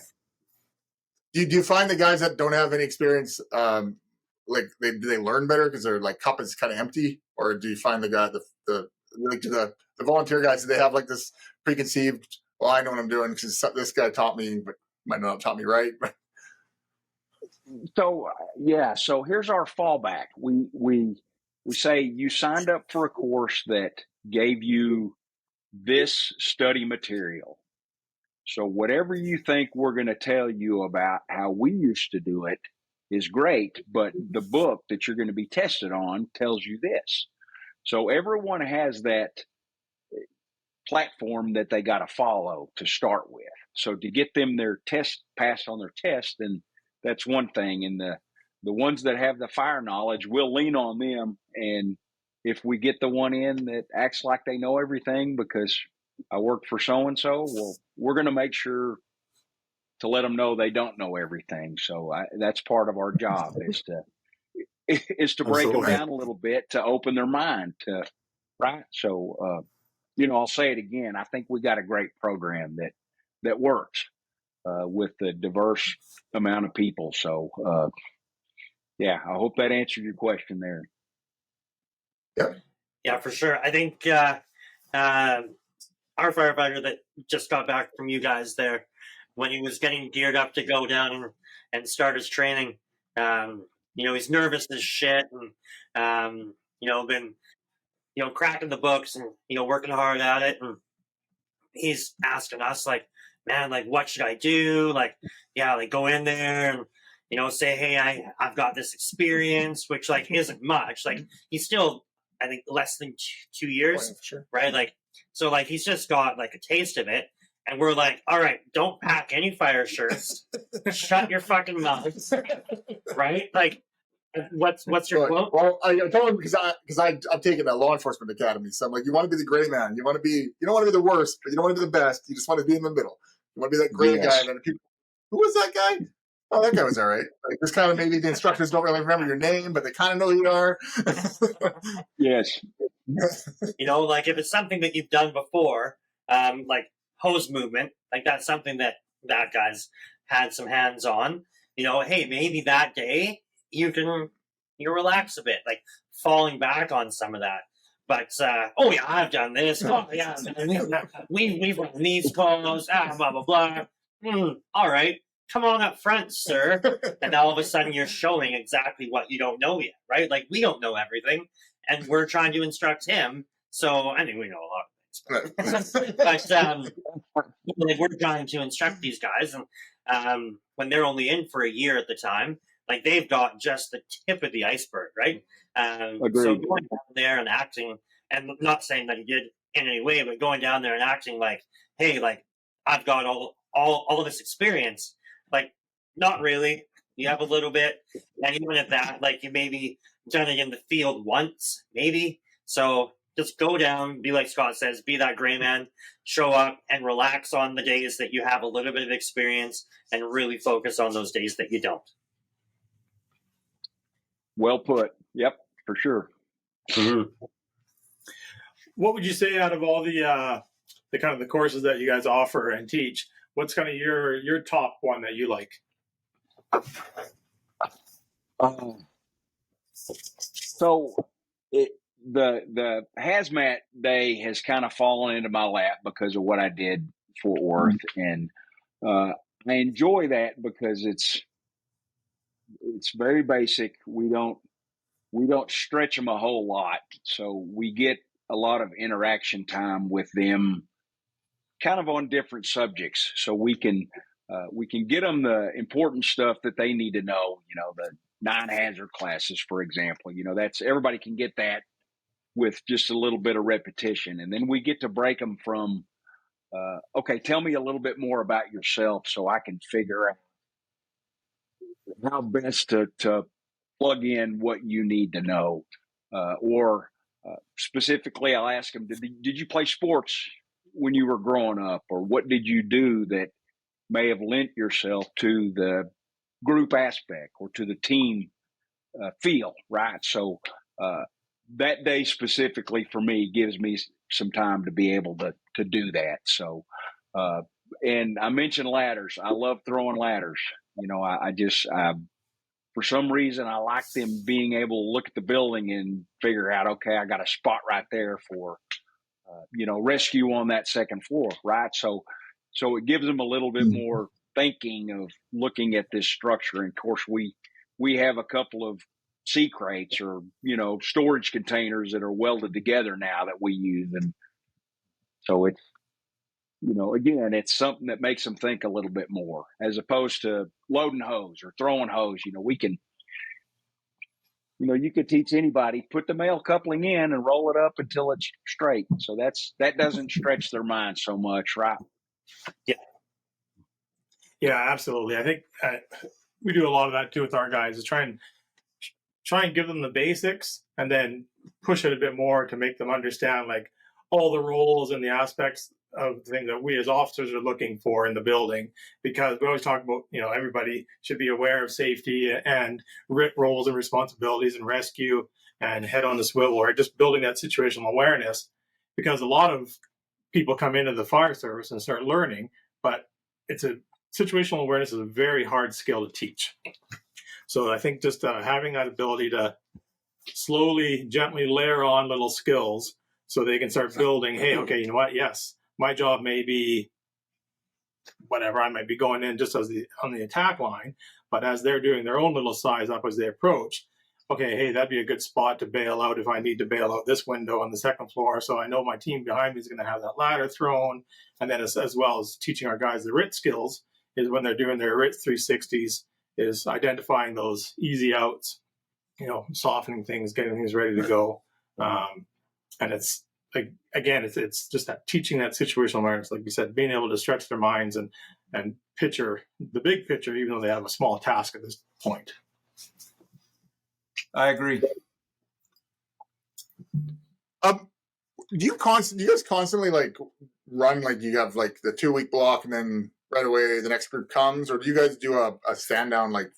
S4: Do you find the guys that don't have any experience, like do they learn better because their like cup is kind of empty, or do you find the volunteer guys, do they have like this preconceived? Well, I know what I'm doing because this guy taught me, but might not have taught me right.
S2: So so here's our fallback. We say you signed up for a course that gave you this study material. So whatever you think we're going to tell you about how we used to do it is great, but the book that you're going to be tested on tells you this. So everyone has that platform that they got to follow to start with. So to get them their test passed on their test, then that's one thing. And the ones that have the fire knowledge, we'll lean on them. And if we get the one in that acts like they know everything because I work for so-and-so, well, we're going to make sure to let them know they don't know everything. So that's part of our job is to break them down a little bit, to open their mind to, right. So, I'll say it again. I think we got a great program that works with the diverse amount of people. So, I hope that answered your question there.
S1: Yeah, for sure. I think our firefighter that just got back from you guys there, when he was getting geared up to go down and start his training, he's nervous as shit, and been cracking the books and working hard at it, and he's asking us like, man, like, what should I do? Like, go in there and say, hey, I've got this experience, which like isn't much. Like, he's still, I think, less than 2 years,
S4: Sure.
S1: right? Like, so like he's just got like a taste of it, and we're like, all right, don't pack any fire shirts, shut your fucking mouth, right? Like, what's your quote?
S4: Well, I told him because I've taken a law enforcement academy, so I'm like, you want to be the gray man. You don't want to be the worst, but you don't want to be the best. You just want to be in the middle. You want to be that gray guy. And then people, who was that guy? Oh, that guy was all right. Like, this kind of, maybe the instructors don't really remember your name, but they kind of know who you are.
S2: Yes.
S1: Like if it's something that you've done before, like hose movement, like that's something that guy's had some hands on. Hey, maybe that day you can relax a bit, like falling back on some of that. But oh yeah, I've done this. Oh yeah, we've run these calls. Blah blah blah. All right, come on up front, sir. And all of a sudden you're showing exactly what you don't know yet, right? Like, we don't know everything, and we're trying to instruct him. So I mean, we know a lot of things, but like, we're trying to instruct these guys, and when they're only in for a year at the time, like, they've got just the tip of the iceberg, right? So going down there and acting, and not saying that he did in any way, but going down there and acting like, hey, like, I've got all of this experience. Like, not really. You have a little bit, and even at that, like you maybe done it in the field once, maybe. So just go down, be like Scott says, be that gray man, show up and relax on the days that you have a little bit of experience, and really focus on those days that you don't.
S2: Well put. Yep, for sure.
S1: Mm-hmm.
S3: What would you say out of all the kind of the courses that you guys offer and teach? What's kind of your top one that you like?
S2: So the hazmat day has kind of fallen into my lap because of what I did Fort Worth, and I enjoy that because it's very basic. We don't stretch them a whole lot, so we get a lot of interaction time with them, kind of on different subjects, so we can get them the important stuff that they need to know. You know, the 9 hazard classes, for example. You know, that's everybody can get that with just a little bit of repetition, and then we get to break them from. Okay, tell me a little bit more about yourself, so I can figure out how best to plug in what you need to know, or specifically, I'll ask them: Did you play sports when you were growing up, or what did you do that may have lent yourself to the group aspect or to the team feel? Right. So that day specifically for me gives me some time to be able to do that. So, and I mentioned ladders. I love throwing ladders. You know, I for some reason, I like them being able to look at the building and figure out, okay, I got a spot right there for, rescue on that second floor, right? So it gives them a little bit more thinking of looking at this structure. And of course, we have a couple of sea crates or, storage containers that are welded together now that we use. And so it's, again, it's something that makes them think a little bit more as opposed to loading hose or throwing hose. We can, you could teach anybody, put the male coupling in and roll it up until it's straight. So that doesn't stretch their mind so much, right?
S1: Yeah.
S3: Yeah, absolutely. I think we do a lot of that too with our guys, is try and give them the basics and then push it a bit more to make them understand like all the roles and the aspects of things that we as officers are looking for in the building, because we always talk about, everybody should be aware of safety and roles and responsibilities and rescue and head on the swivel, or just building that situational awareness, because a lot of people come into the fire service and start learning, but situational awareness is a very hard skill to teach. So I think just having that ability to slowly, gently layer on little skills so they can start building, hey, okay, you know what? Yes, my job may be whatever. I might be going in just on the attack line, but as they're doing their own little size up as they approach, okay, hey, that'd be a good spot to bail out if I need to bail out this window on the second floor. So I know my team behind me is going to have that ladder thrown. And then as well as teaching our guys the RIT skills is when they're doing their RIT 360s, is identifying those easy outs, softening things, getting things ready to go. And it's like, again, it's just that teaching that situational awareness, like you said, being able to stretch their minds and picture the big picture, even though they have a small task at this point.
S5: I agree.
S4: Do you guys constantly like run, like you have like the 2-week block and then right away the next group comes, or do you guys do a stand down like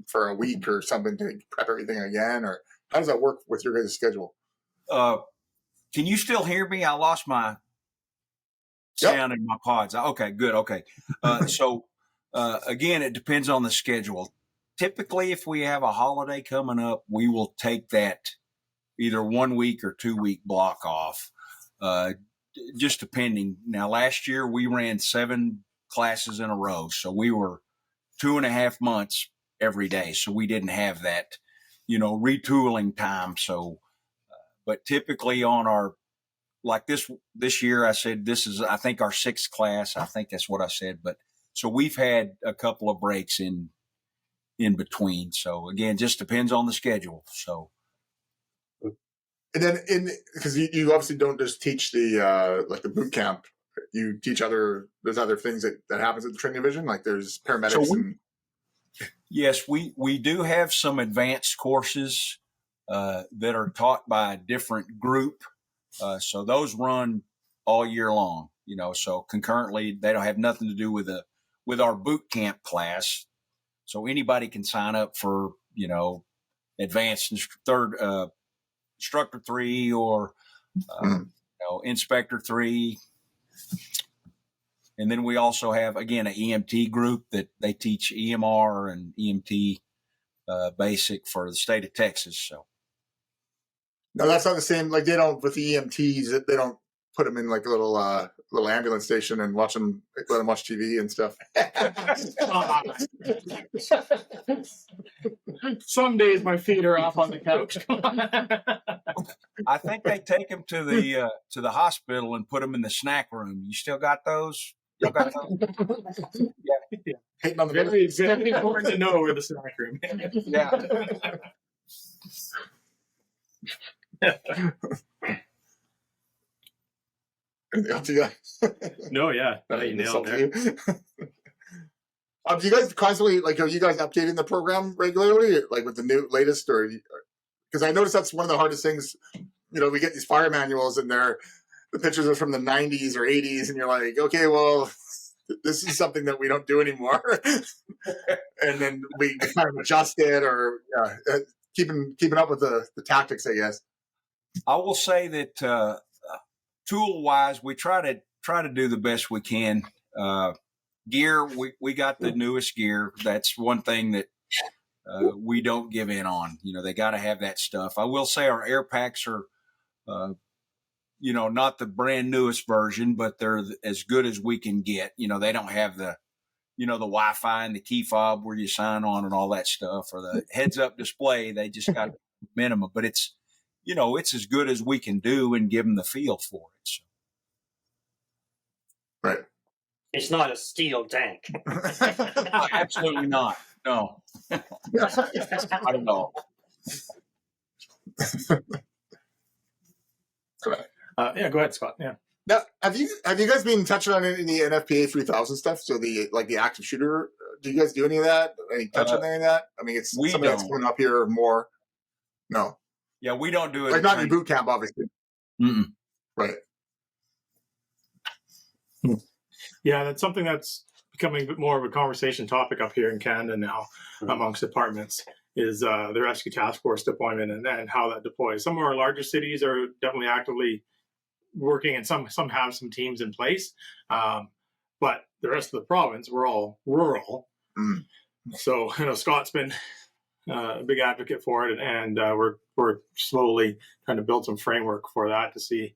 S4: for a week or something to prep everything again, or how does that work with your guys' schedule?
S5: Can you still hear me? I lost my sound in my pods. Okay, good. Okay. So again, it depends on the schedule. Typically, if we have a holiday coming up, we will take that either 1 week or 2 week block off, just depending. Now, last year we ran 7 classes in a row. So we were 2.5 months every day. So we didn't have that, retooling time. So, but typically on our, like this year, I said, this is, I think, our 6th class. I think that's what I said. But so we've had a couple of breaks in between. So again, just depends on the schedule. So.
S4: And then because you obviously don't just teach the like the boot camp, you teach there's other things that happens at the training division, like there's paramedics.
S5: Yes, we do have some advanced courses that are taught by a different group. So those run all year long, so concurrently they don't have nothing to do with our boot camp class. So anybody can sign up for, advanced instructor 3 or, inspector 3. And then we also have, again, an EMT group that they teach EMR and EMT basic for the state of Texas. So.
S4: No, that's not the same. Like they don't, with the EMTs, they don't put them in like a little ambulance station and let them watch TV and stuff.
S3: Some days my feet are off on the couch.
S5: I think they take them to the hospital and put them in the snack room. You still got those? You got those?
S3: Yeah. Very, very important to know where the snack room is.
S5: Yeah.
S4: Up to you.
S3: No, yeah. You nailed it.
S4: Do you guys constantly, like, are you guys updating the program regularly, like with the new latest, or because I noticed that's one of the hardest things. We get these fire manuals and the pictures are from the 90s or 80s, and you're like, okay, well, this is something that we don't do anymore, and then we kind of adjust it or keeping up with the tactics, I guess.
S5: I will say that tool wise, we try to do the best we can. Gear, we got the newest gear. That's one thing that we don't give in on. They got to have that stuff. I will say our air packs are, not the brand newest version, but they're as good as we can get. They don't have the, the Wi-Fi and the key fob where you sign on and all that stuff, or the heads-up display. They just got minimum, but it's, it's as good as we can do and give them the feel for it. So.
S4: Right.
S1: It's not a steel tank.
S5: Absolutely not. No. I don't know.
S3: Yeah, go ahead, Scott. Yeah.
S4: Now, have you guys been touching on any of the NFPA 3000 stuff? So the active shooter, do you guys do any of that? Any touch on any of that? I mean, it's something that's coming up here more. No.
S5: Yeah, we don't do it.
S4: Like not in boot camp, obviously.
S5: Mm-mm.
S4: Right.
S3: Yeah, that's something that's becoming a bit more of a conversation topic up here in Canada now amongst departments is the rescue task force deployment and how that deploys. Some of our larger cities are definitely actively working, and some have some teams in place. But the rest of the province, we're all rural.
S4: Mm.
S3: So, Scott's been a big advocate for it, and we're slowly trying to build some framework for that to see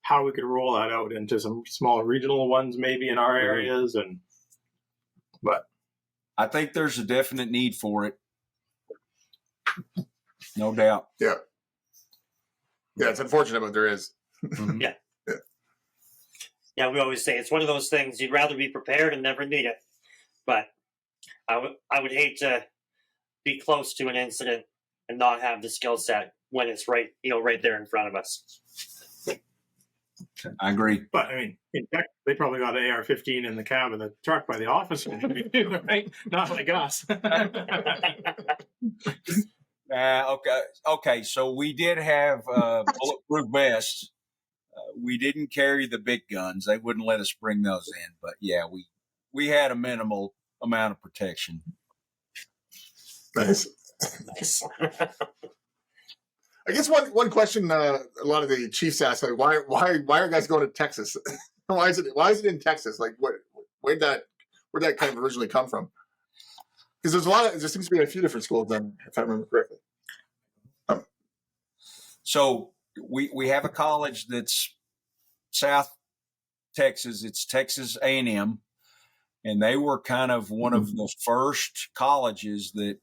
S3: how we could roll that out into some small regional ones, maybe in our areas. But
S5: I think there's a definite need for it. No doubt.
S4: Yeah. Yeah, it's unfortunate, but there is.
S5: Mm-hmm.
S1: Yeah, we always say it's one of those things you'd rather be prepared and never need it. But I would hate to be close to an incident and not have the skill set when it's right there in front of us.
S5: I agree.
S3: I mean, in fact, they probably got an AR-15 in the cab of the truck by the officer, right? Not like us.
S5: Okay. So we did have bulletproof vests. We didn't carry the big guns. They wouldn't let us bring those in. But yeah, we had a minimal amount of protection.
S4: Nice. I guess one question a lot of the chiefs ask, like, why are guys going to Texas? why is it in Texas? Like, where'd that kind of originally come from? Because there seems to be a few different schools then, if I remember correctly.
S5: So we have a college that's South Texas. It's Texas A&M, and they were kind of one of the first colleges that,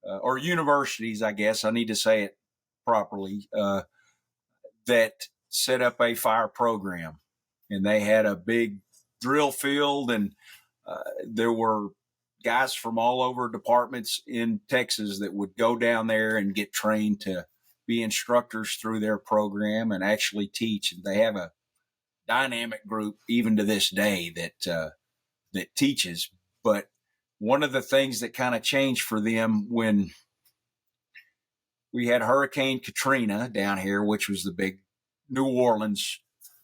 S5: or universities, I guess I need to say it properly, that set up a fire program, and they had a big drill field, and there were guys from all over departments in Texas that would go down there and get trained to be instructors through their program and actually teach. And they have a dynamic group even to this day that teaches. But one of the things that kind of changed for them when we had Hurricane Katrina down here, which was the big New Orleans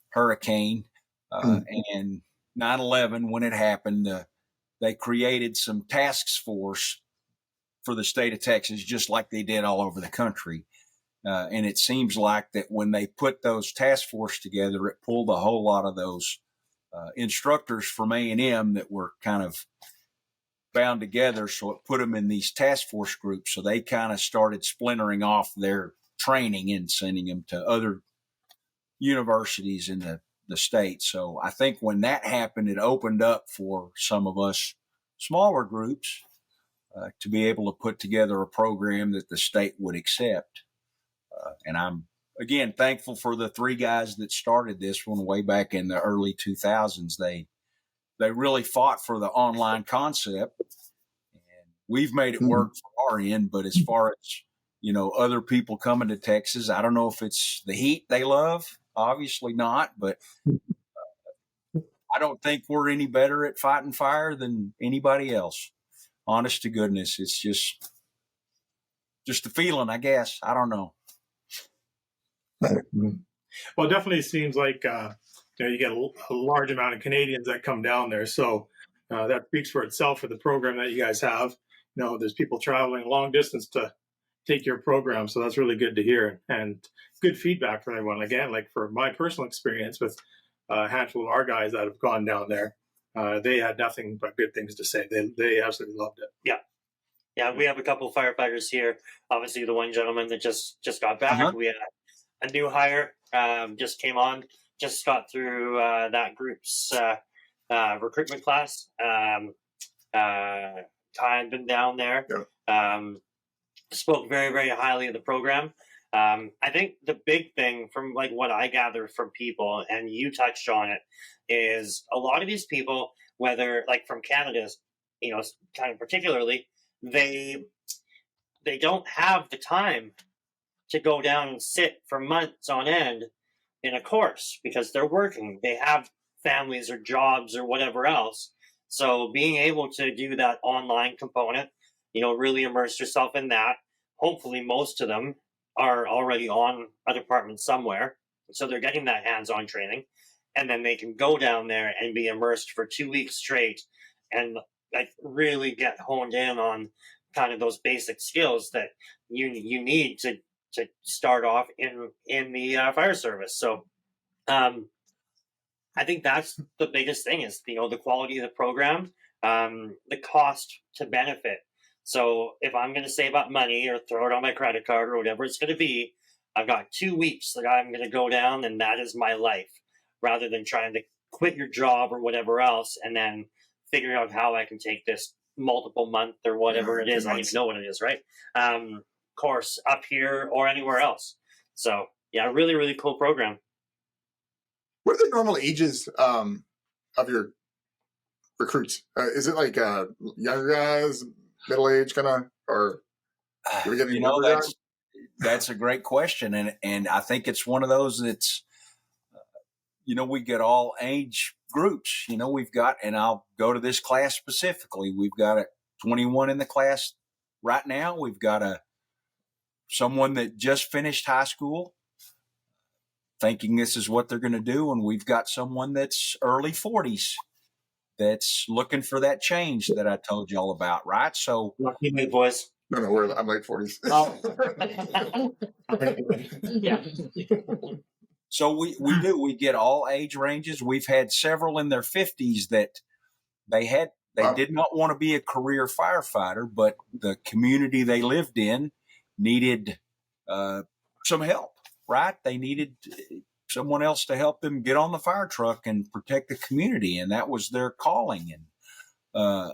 S5: hurricane, and 9/11, when it happened, they created some task force for the state of Texas, just like they did all over the country. And it seems like that when they put those task force together, it pulled a whole lot of those instructors from A&M that were kind of bound together. So it put them in these task force groups. So they kind of started splintering off their training and sending them to other universities in the state. So I think when that happened, it opened up for some of us smaller groups to be able to put together a program that the state would accept. And I'm, again, thankful for the three guys that started this one way back in the early 2000s. They really fought for the online concept, and we've made it work for our end. But as far as, other people coming to Texas, I don't know if it's the heat they love. Obviously not, but I don't think we're any better at fighting fire than anybody else. Honest to goodness, it's just a feeling, I guess. I don't know.
S3: Well, it definitely seems like you get a large amount of Canadians that come down there, so that speaks for itself for the program that you guys have. There's people traveling long distance to take your program, so that's really good to hear, and good feedback from everyone. Again, like for my personal experience with a handful of our guys that have gone down there, they had nothing but good things to say. They absolutely loved it.
S1: Yeah, we have a couple of firefighters here. Obviously, the one gentleman that just got back. We had a new hire, just came on, just got through that group's recruitment class. Ty had been down there. Spoke very, very highly of the program. I think the big thing from like what I gather from people, and you touched on it, is a lot of these people, whether like from Canada, kind of particularly, they don't have the time to go down and sit for months on end in a course because they're working. They have families or jobs or whatever else. So being able to do that online component, really immerse yourself in that. Hopefully most of them are already on a department somewhere. So they're getting that hands-on training, and then they can go down there and be immersed for 2 weeks straight and like really get honed in on kind of those basic skills that you need to start off in the fire service. So I think that's the biggest thing is, the quality of the program, the cost to benefit. So if I'm going to save up money or throw it on my credit card or whatever it's going to be, I've got 2 weeks that I'm going to go down and that is my life, rather than trying to quit your job or whatever else and then figuring out how I can take this multiple month or whatever it is. I don't even know what it is, right? Course up here or anywhere else. So yeah, really, really cool program.
S4: What are the normal ages of your recruits? Is it like younger guys, middle age kind of, or do we get any older guys?
S5: That's a great question, and I think it's one of those that's we get all age groups. We've got, and I'll go to this class specifically. We've got a 21 in the class right now. We've got someone that just finished high school, thinking this is what they're going to do, and we've got someone that's early 40s that's looking for that change that I told you all about, right? So,
S1: lucky me, boys.
S4: No, I'm late 40s.
S1: Yeah.
S5: So we get all age ranges. We've had several in their 50s that they did not want to be a career firefighter, but the community they lived in needed some help, right? They needed someone else to help them get on the fire truck and protect the community, and that was their calling. And I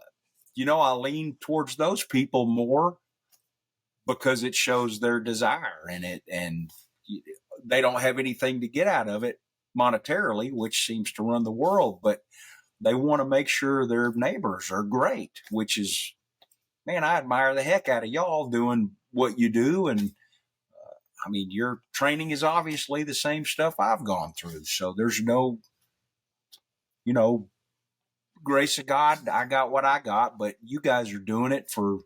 S5: lean towards those people more because it shows their desire in it, and they don't have anything to get out of it monetarily, which seems to run the world, but they want to make sure their neighbors are great, which is, man, I admire the heck out of y'all doing what you do. And your training is obviously the same stuff I've gone through. So there's no, grace of God, I got what I got, but you guys are doing it for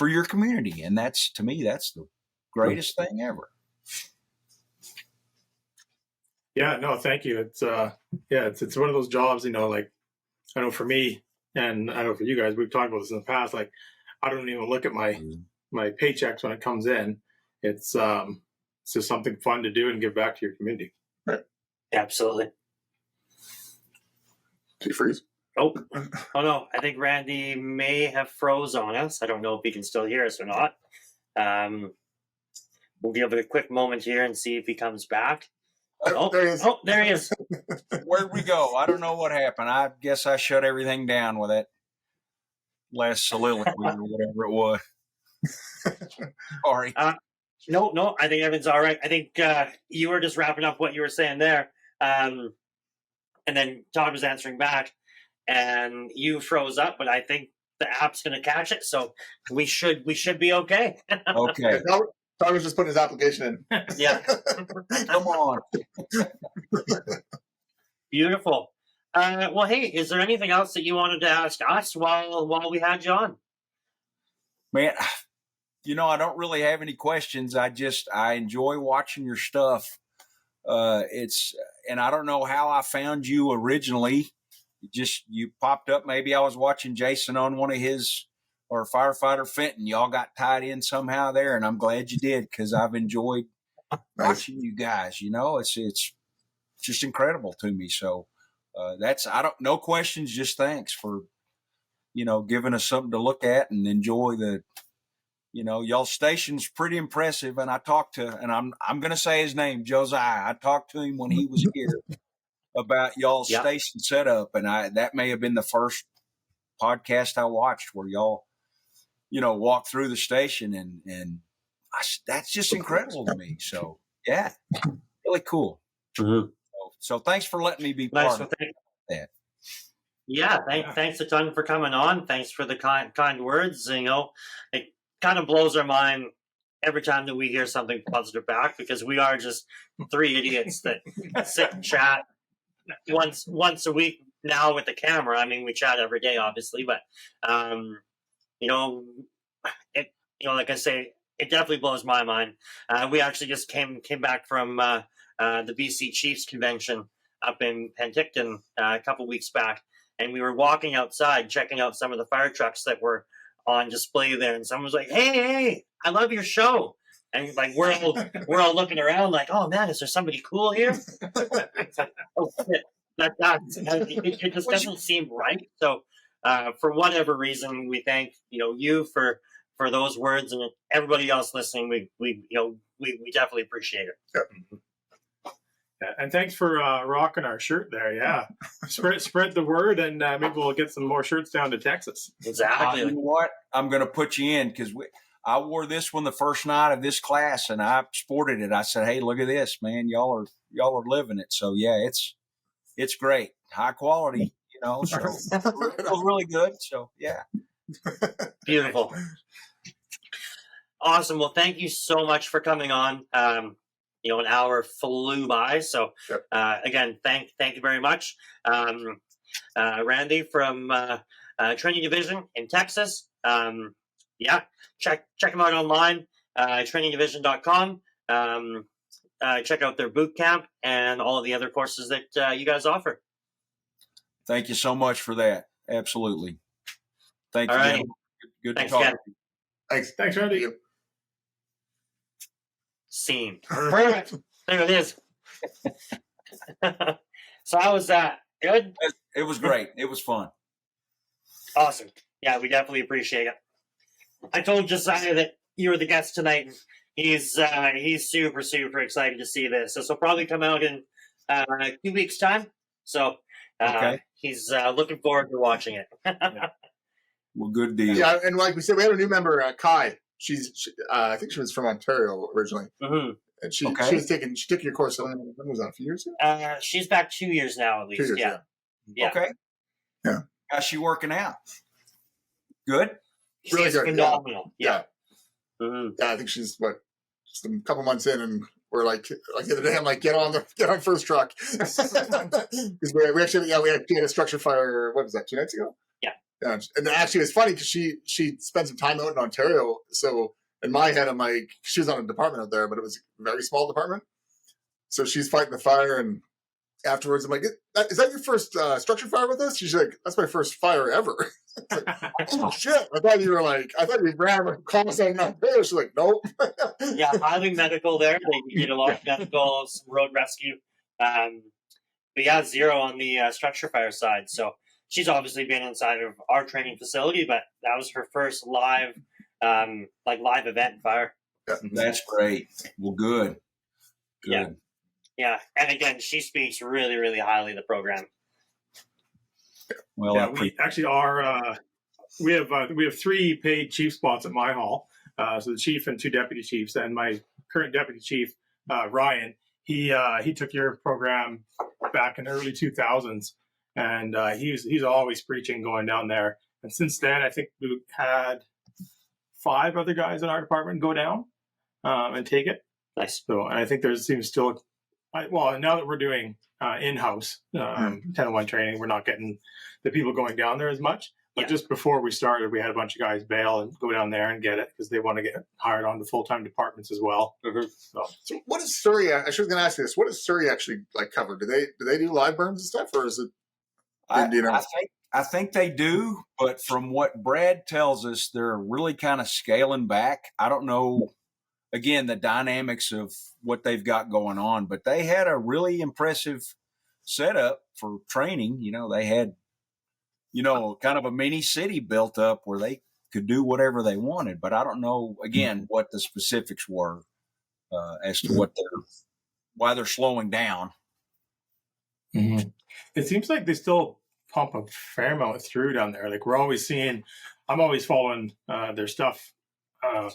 S5: your community. And that's, to me, that's the greatest thing ever.
S3: Yeah, no, thank you. It's it's one of those jobs, like, I know for me, and I know for you guys, we've talked about this in the past, like, I don't even look at my paychecks when it comes in. It's just something fun to do and give back to your community.
S4: Right.
S1: Absolutely.
S4: Did you freeze?
S1: Oh no, I think Randy may have froze on us. I don't know if he can still hear us or not. We'll give it a quick moment here and see if he comes back. Oh, there he is. Oh, there he is.
S5: Where'd we go? I don't know what happened. I guess I shut everything down with that last soliloquy or whatever it was. Sorry.
S1: No, I think everything's all right. I think you were just wrapping up what you were saying there. And then Todd was answering back, and you froze up, but I think the app's going to catch it, so we should be okay.
S5: Okay.
S4: Todd was just putting his application in.
S1: Yeah.
S5: Come on.
S1: Beautiful. Well, hey, is there anything else that you wanted to ask us while we had you on?
S5: Man, I don't really have any questions. I enjoy watching your stuff. And I don't know how I found you originally. You popped up. Maybe I was watching Jason on one of his, or Firefighter Fenton. Y'all got tied in somehow there, and I'm glad you did, because I've enjoyed watching you guys. It's just incredible to me. So no questions, just thanks for, giving us something to look at and enjoy y'all station's pretty impressive. And I talked to, and I'm going to say his name, Josiah. I talked to him when he was here about y'all's station setup. And that may have been the first podcast I watched where y'all, walk through the station, and that's just incredible to me. So yeah, really cool.
S1: Mm-hmm.
S5: So thanks for letting me be part of that.
S1: Yeah, thanks a ton for coming on. Thanks for the kind words. It kind of blows our mind every time that we hear something positive back, because we are just three idiots that sit and chat once a week now with the camera. I mean, we chat every day, obviously, but like I say, it definitely blows my mind. We actually just came back from the BC Chiefs convention up in Penticton a couple weeks back, and we were walking outside checking out some of the fire trucks that were on display there, and someone was like, "Hey, I love your show." And like we're all looking around like, "Oh man, is there somebody cool here?" Oh shit, it just doesn't seem right. So for whatever reason, we thank you for those words, and everybody else listening. We definitely appreciate it.
S4: Yep.
S3: Yeah, and thanks for rocking our shirt there. Yeah, spread the word, and maybe we'll get some more shirts down to Texas.
S1: Exactly.
S5: You know what? I'm going to put you in, because I wore this one the first night of this class, and I sported it. I said, "Hey, look at this, man! Y'all are living it." So yeah, it's great, high quality. So it was really good. So yeah,
S1: beautiful, awesome. Well, thank you so much for coming on. An hour flew by. So again, thank you very much. Randy from Training Division in Texas. Check them out online, trainingdivision.com. Check out their boot camp and all of the other courses that you guys offer.
S5: Thank you so much for that. Absolutely. Thank you.
S1: Right.
S5: Good
S1: Thanks
S5: to talk.
S4: Thanks, Randy.
S1: Scene. Perfect. There it is. So how was that? Good?
S5: It was great. It was fun.
S1: Awesome. Yeah, we definitely appreciate it. I told Josiah that you were the guest tonight. He's super, super excited to see this. This will probably come out in 2 weeks' time. So he's looking forward to watching it.
S5: Well, good deal.
S4: Yeah, and like we said, we had a new member, Kai. I think she was from Ontario originally.
S1: Mm-hmm.
S4: And she took your course. When was that, a few years ago?
S1: She's back 2 years now, at least.
S4: 2 years,
S1: Yeah.
S5: Okay.
S4: Yeah.
S5: How's she working out? Good?
S4: Really
S1: She's
S4: good.
S1: phenomenal.
S4: Yeah.
S1: Mm-hmm.
S4: Yeah, I think she's just a couple months in, and we're like the other day, I'm like, get on first truck. Because we actually had a structure fire, what was that, 2 nights ago?
S1: Yeah.
S4: And actually it's funny because she spent some time out in Ontario. So in my head, I'm like, she was on a department out there, but it was a very small department. So she's fighting the fire, and afterwards I'm like, is that your first structure fire with us? She's like, that's my first fire ever. Like, oh shit! I thought you ran a class out not there. She's like, nope.
S1: Yeah, highly medical there. They did a lot of medical, some road rescue. But yeah, zero on the structure fire side. So she's obviously been inside of our training facility, but that was her first live event fire.
S4: Yeah.
S5: That's great. Well, good.
S1: Yeah. Yeah, and again, she speaks really, really highly of the program.
S5: Well,
S3: yeah, we actually are. We have 3 paid chief spots at my hall. So the chief and 2 deputy chiefs, and my current deputy chief, Ryan. He took your program back in the early 2000s, and he's always preaching going down there. And since then, I think we've had 5 other guys in our department go down and take it.
S1: Nice.
S3: So, and I think there seems still. Well, now that we're doing in-house 10-1 training, we're not getting the people going down there as much. But just before we started, we had a bunch of guys bail and go down there and get it because they want to get hired on to full-time departments as well.
S1: Mm-hmm.
S4: So what is Surrey? I was going to ask you this. What does Surrey actually cover? Do they do live burns and stuff, or is it?
S5: I think they do, but from what Brad tells us, they're really kind of scaling back. I don't know. Again, the dynamics of what they've got going on, but they had a really impressive setup for training. They had, kind of a mini city built up where they could do whatever they wanted. But I don't know, again, what the specifics were as to why they're slowing down.
S3: Mm-hmm. It seems like they still pump a fair amount through down there. Like I'm always following their stuff.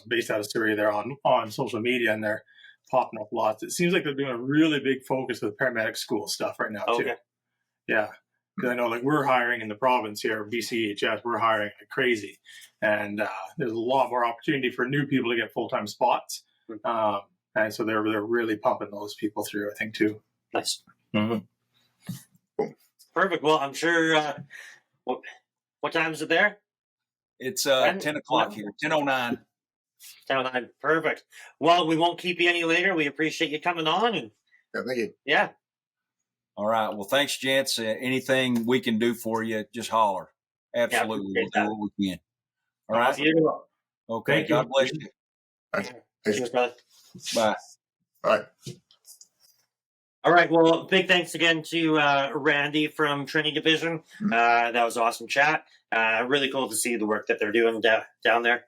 S3: Based out of Surrey, they're on social media and they're popping up lots. It seems like they're doing a really big focus with paramedic school stuff right now too. Yeah, I know, like we're hiring in the province here, BCHS, we're hiring like crazy, and there's a lot more opportunity for new people to get full-time spots, and so they're really pumping those people through, I think, too.
S1: Nice.
S3: Mm-hmm.
S1: Perfect. Well, I'm sure. What time is it there?
S5: It's 10 o'clock here. 10:09.
S1: 10:09. Perfect. Well, we won't keep you any later. We appreciate you coming on. And
S4: yeah, thank you.
S1: Yeah.
S5: All right. Well, thanks, gents. Anything we can do for you, just holler. Absolutely. We'll do what we can. All right. Okay.
S3: Thank
S5: God
S3: you.
S5: bless you.
S1: Thanks, brother.
S5: Bye.
S4: All right.
S1: All right. Well, big thanks again to Randy from Training Division. That was awesome chat. Really cool to see the work that they're doing down there.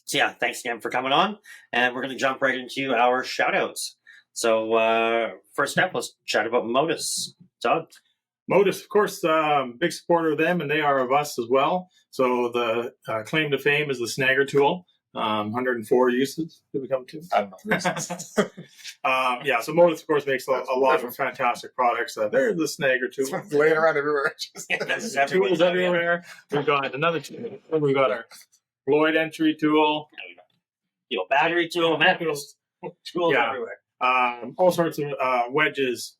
S1: So yeah, thanks again for coming on. And we're going to jump right into our shout outs. So first up, let's chat about Modus. Todd?
S3: Modus, of course, big supporter of them, and they are of us as well. So the claim to fame is the Snagger tool. 104 uses did we come to?
S4: I don't know.
S3: Yeah, so Modus, of course, makes a lot of fantastic products. There's the Snagger tool.
S4: It's laying around everywhere.
S3: Tools everywhere. We've got another tool. We've got our Lloyd entry tool.
S1: Battery tool, tools everywhere.
S3: All sorts of wedges,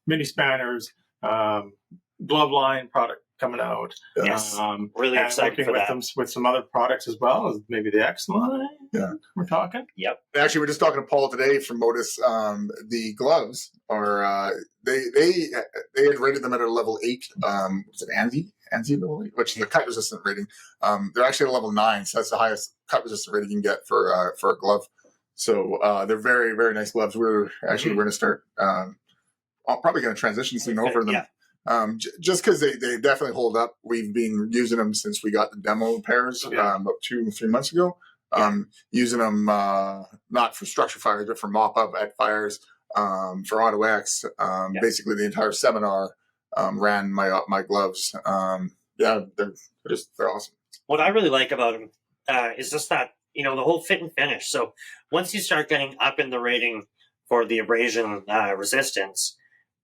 S3: mini spanners, glove line product coming out.
S1: Yes, really excited for that.
S3: Them with some other products as well, maybe the X line.
S4: Yeah,
S3: we're talking.
S1: Yep.
S4: Actually, we're just talking to Paul today from Modus. The gloves are they had rated them at a level 8. Was it ANSI ability, which is the cut resistant rating. They're actually at a level 9, so that's the highest cut resistant rating you can get for a glove. So they're very, very nice gloves. We're going to start. I'm probably going to transition soon over them. Yeah. Just because they definitely hold up. We've been using them since we got the demo pairs about 2 or 3 months ago. Using them not for structure fires, but for mop up at fires, for Auto X. Basically, the entire seminar ran my gloves. They're awesome.
S1: What I really like about them is just that, the whole fit and finish. So once you start getting up in the rating for the abrasion resistance,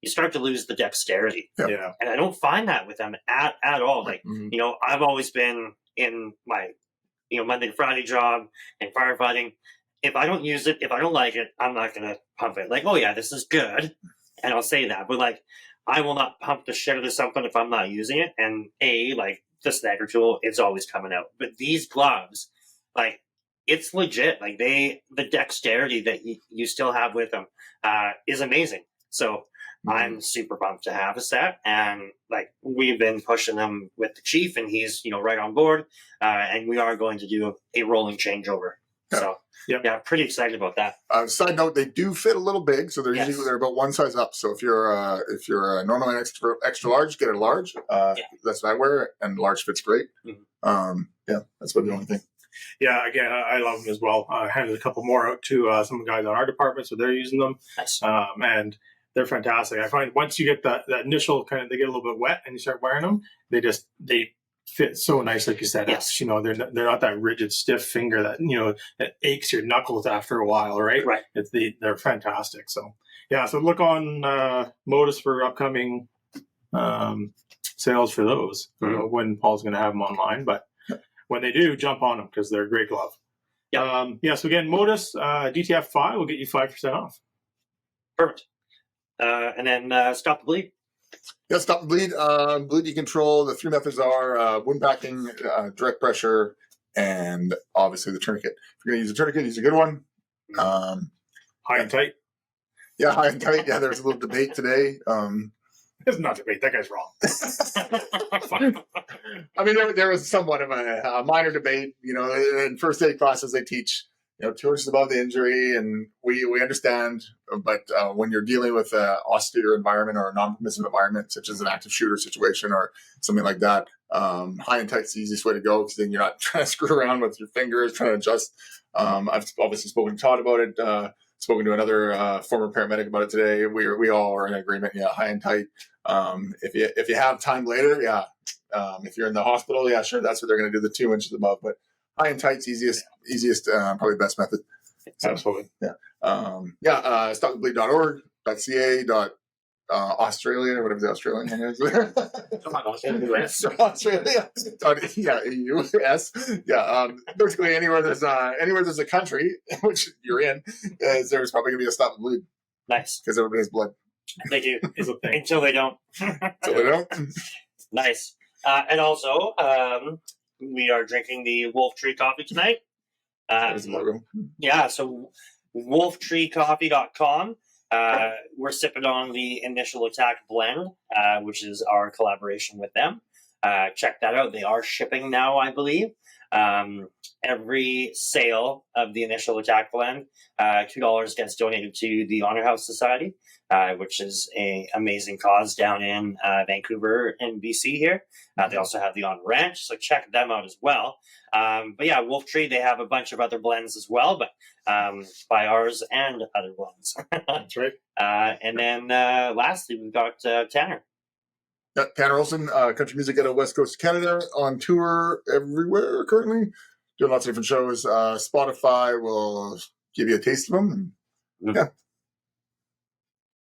S1: you start to lose the dexterity.
S3: Yeah.
S1: And I don't find that with them at all. Like, I've always been in my, Monday to Friday job and firefighting. if I don't use it, if I don't like it, I'm not going to pump it. Like, oh yeah, this is good. And I'll say that. But like, I will not pump the shit out of something if I'm not using it. And like the snagger tool, it's always coming out. But these gloves, like, it's legit. Like the dexterity that you still have with them is amazing. So I'm super pumped to have a set, and like we've been pushing them with the chief, and he's right on board, and we are going to do a rolling changeover.
S4: Yeah.
S1: So yeah, pretty excited about that.
S4: Side note: they do fit a little big, so they're usually they're about one size up. So if you're a normal and extra large, get a large. That's what I wear, and large fits great.
S1: Mm-hmm.
S4: That's about the only thing.
S3: Yeah, again, I love them as well. I handed a couple more out to some guys on our department, so they're using them.
S1: Nice.
S3: And they're fantastic. I find once you get that initial they get a little bit wet and you start wearing them, they fit so nice, like you said.
S1: Yes.
S3: They're not that rigid, stiff finger that aches your knuckles after a while, right?
S1: Right.
S3: They're fantastic. So yeah, so look on Modus for upcoming sales for those. I don't know when Paul's going to have them online, but when they do, jump on them because they're a great glove.
S1: Yeah.
S3: So again, Modus DTF5 will get you 5% off.
S1: Perfect. And then Stop the Bleed.
S4: Yeah, Stop the Bleed. Bleed you control. The 3 methods are wound packing, direct pressure, and obviously the tourniquet. If you're going to use a tourniquet, use a good one.
S3: High and tight.
S4: Yeah, high and tight. Yeah, there's a little debate today.
S3: It's not debate. That guy's wrong.
S4: I mean, there was somewhat of a minor debate. In first aid classes, they teach 2 inches above the injury, and we understand. But when you're dealing with an austere environment or a non-permissive environment, such as an active shooter situation or something like that, high and tight's the easiest way to go, because then you're not trying to screw around with your fingers, trying to adjust. I've obviously spoken to Todd about it. Spoken to another former paramedic about it today. We all are in agreement. Yeah, high and tight. If you have time later, if you're in the hospital, sure, that's what they're going to do, the 2 inches above. But high and tight's easiest, probably best method. So,
S3: Absolutely.
S4: Stopthebleed.org, .ca, Australia, or whatever the Australian thing is. Australia. US. Basically anywhere there's a country, which you're in, there's probably going to be a Stop the Bleed.
S1: Nice.
S4: Because everybody has blood.
S1: They do. Until they don't. Nice. And also, we are drinking the Wolf Tree coffee tonight. So wolftreecoffee.com. We're sipping on the Initial Attack blend, which is our collaboration with them. Check that out. They are shipping now, I believe. Every sale of the Initial Attack blend, $2 gets donated to the Honor House Society, which is an amazing cause down in Vancouver and BC here. They also have the Honor Ranch, so check them out as well. But yeah, Wolf Tree, they have a bunch of other blends as well, but by ours and other blends.
S3: That's right.
S1: And then lastly, we've got Tanner.
S4: Yeah, Tanner Olson, country music out of West Coast of Canada, on tour everywhere currently, doing lots of different shows. Spotify will give you a taste of them. Yeah.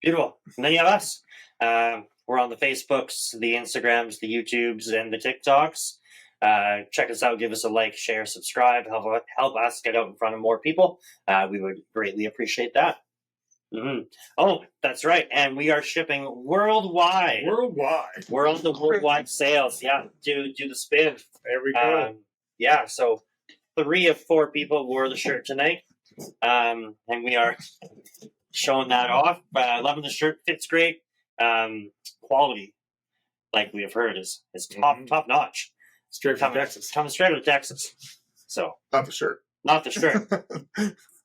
S1: Beautiful. And then you have us. We're on the Facebooks, the Instagrams, the YouTubes, and the TikToks. Check us out. Give us a like, share, subscribe. Help us get out in front of more people. We would greatly appreciate that. Mm-hmm. Oh, that's right. And we are shipping worldwide. We're on the worldwide sales. Yeah, do the spin.
S3: There we go.
S1: So 3 of 4 people wore the shirt tonight. And we are showing that off. Loving the shirt. Fits great. Quality, like we have heard, is top notch.
S3: Straight from Texas.
S1: Coming straight out of Texas. So
S4: Not the shirt.
S1: Not the shirt.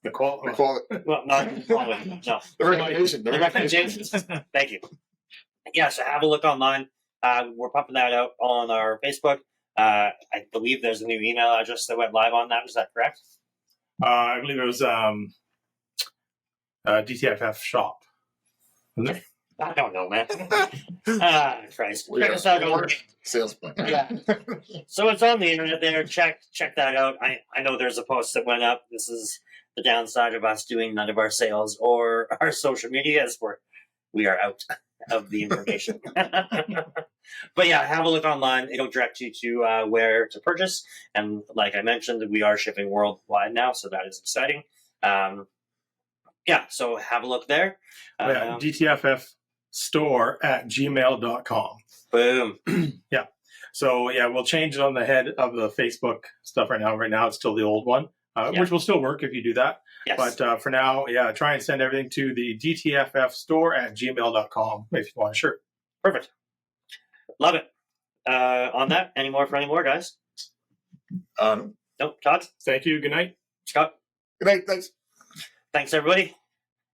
S3: The quality.
S1: Well, not the quality. No.
S4: The recommendation.
S1: Thank you. Yeah, so have a look online. We're pumping that out on our Facebook. I believe there's a new email address that went live on that. Is that correct?
S3: I believe it was DTFF shop. Isn't it?
S1: I don't know, man. Christ. Check us out on
S4: sales plan.
S1: Yeah. So it's on the internet there. Check that out. I know there's a post that went up. This is the downside of us doing none of our sales or our social media, is we are out of the information. But yeah, have a look online. It'll direct you to where to purchase. And like I mentioned, we are shipping worldwide now, so that is exciting. Yeah, so have a look there.
S3: DTFF store at gmail.com.
S1: Boom.
S3: Yeah. So yeah, we'll change it on the head of the Facebook stuff right now. Right now, it's still the old one, which will still work if you do that.
S1: Yes.
S3: But for now, yeah, try and send everything to the DTFF store at gmail.com if you want a shirt.
S1: Perfect. Love it. On that, any more, guys? Nope. Todd?
S3: Thank you. Good night.
S1: Scott?
S4: Good night. Thanks.
S1: Thanks, everybody.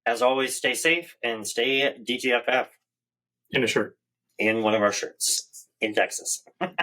S1: As always, stay safe and stay DTFF
S3: In a shirt.
S1: in one of our shirts in Texas.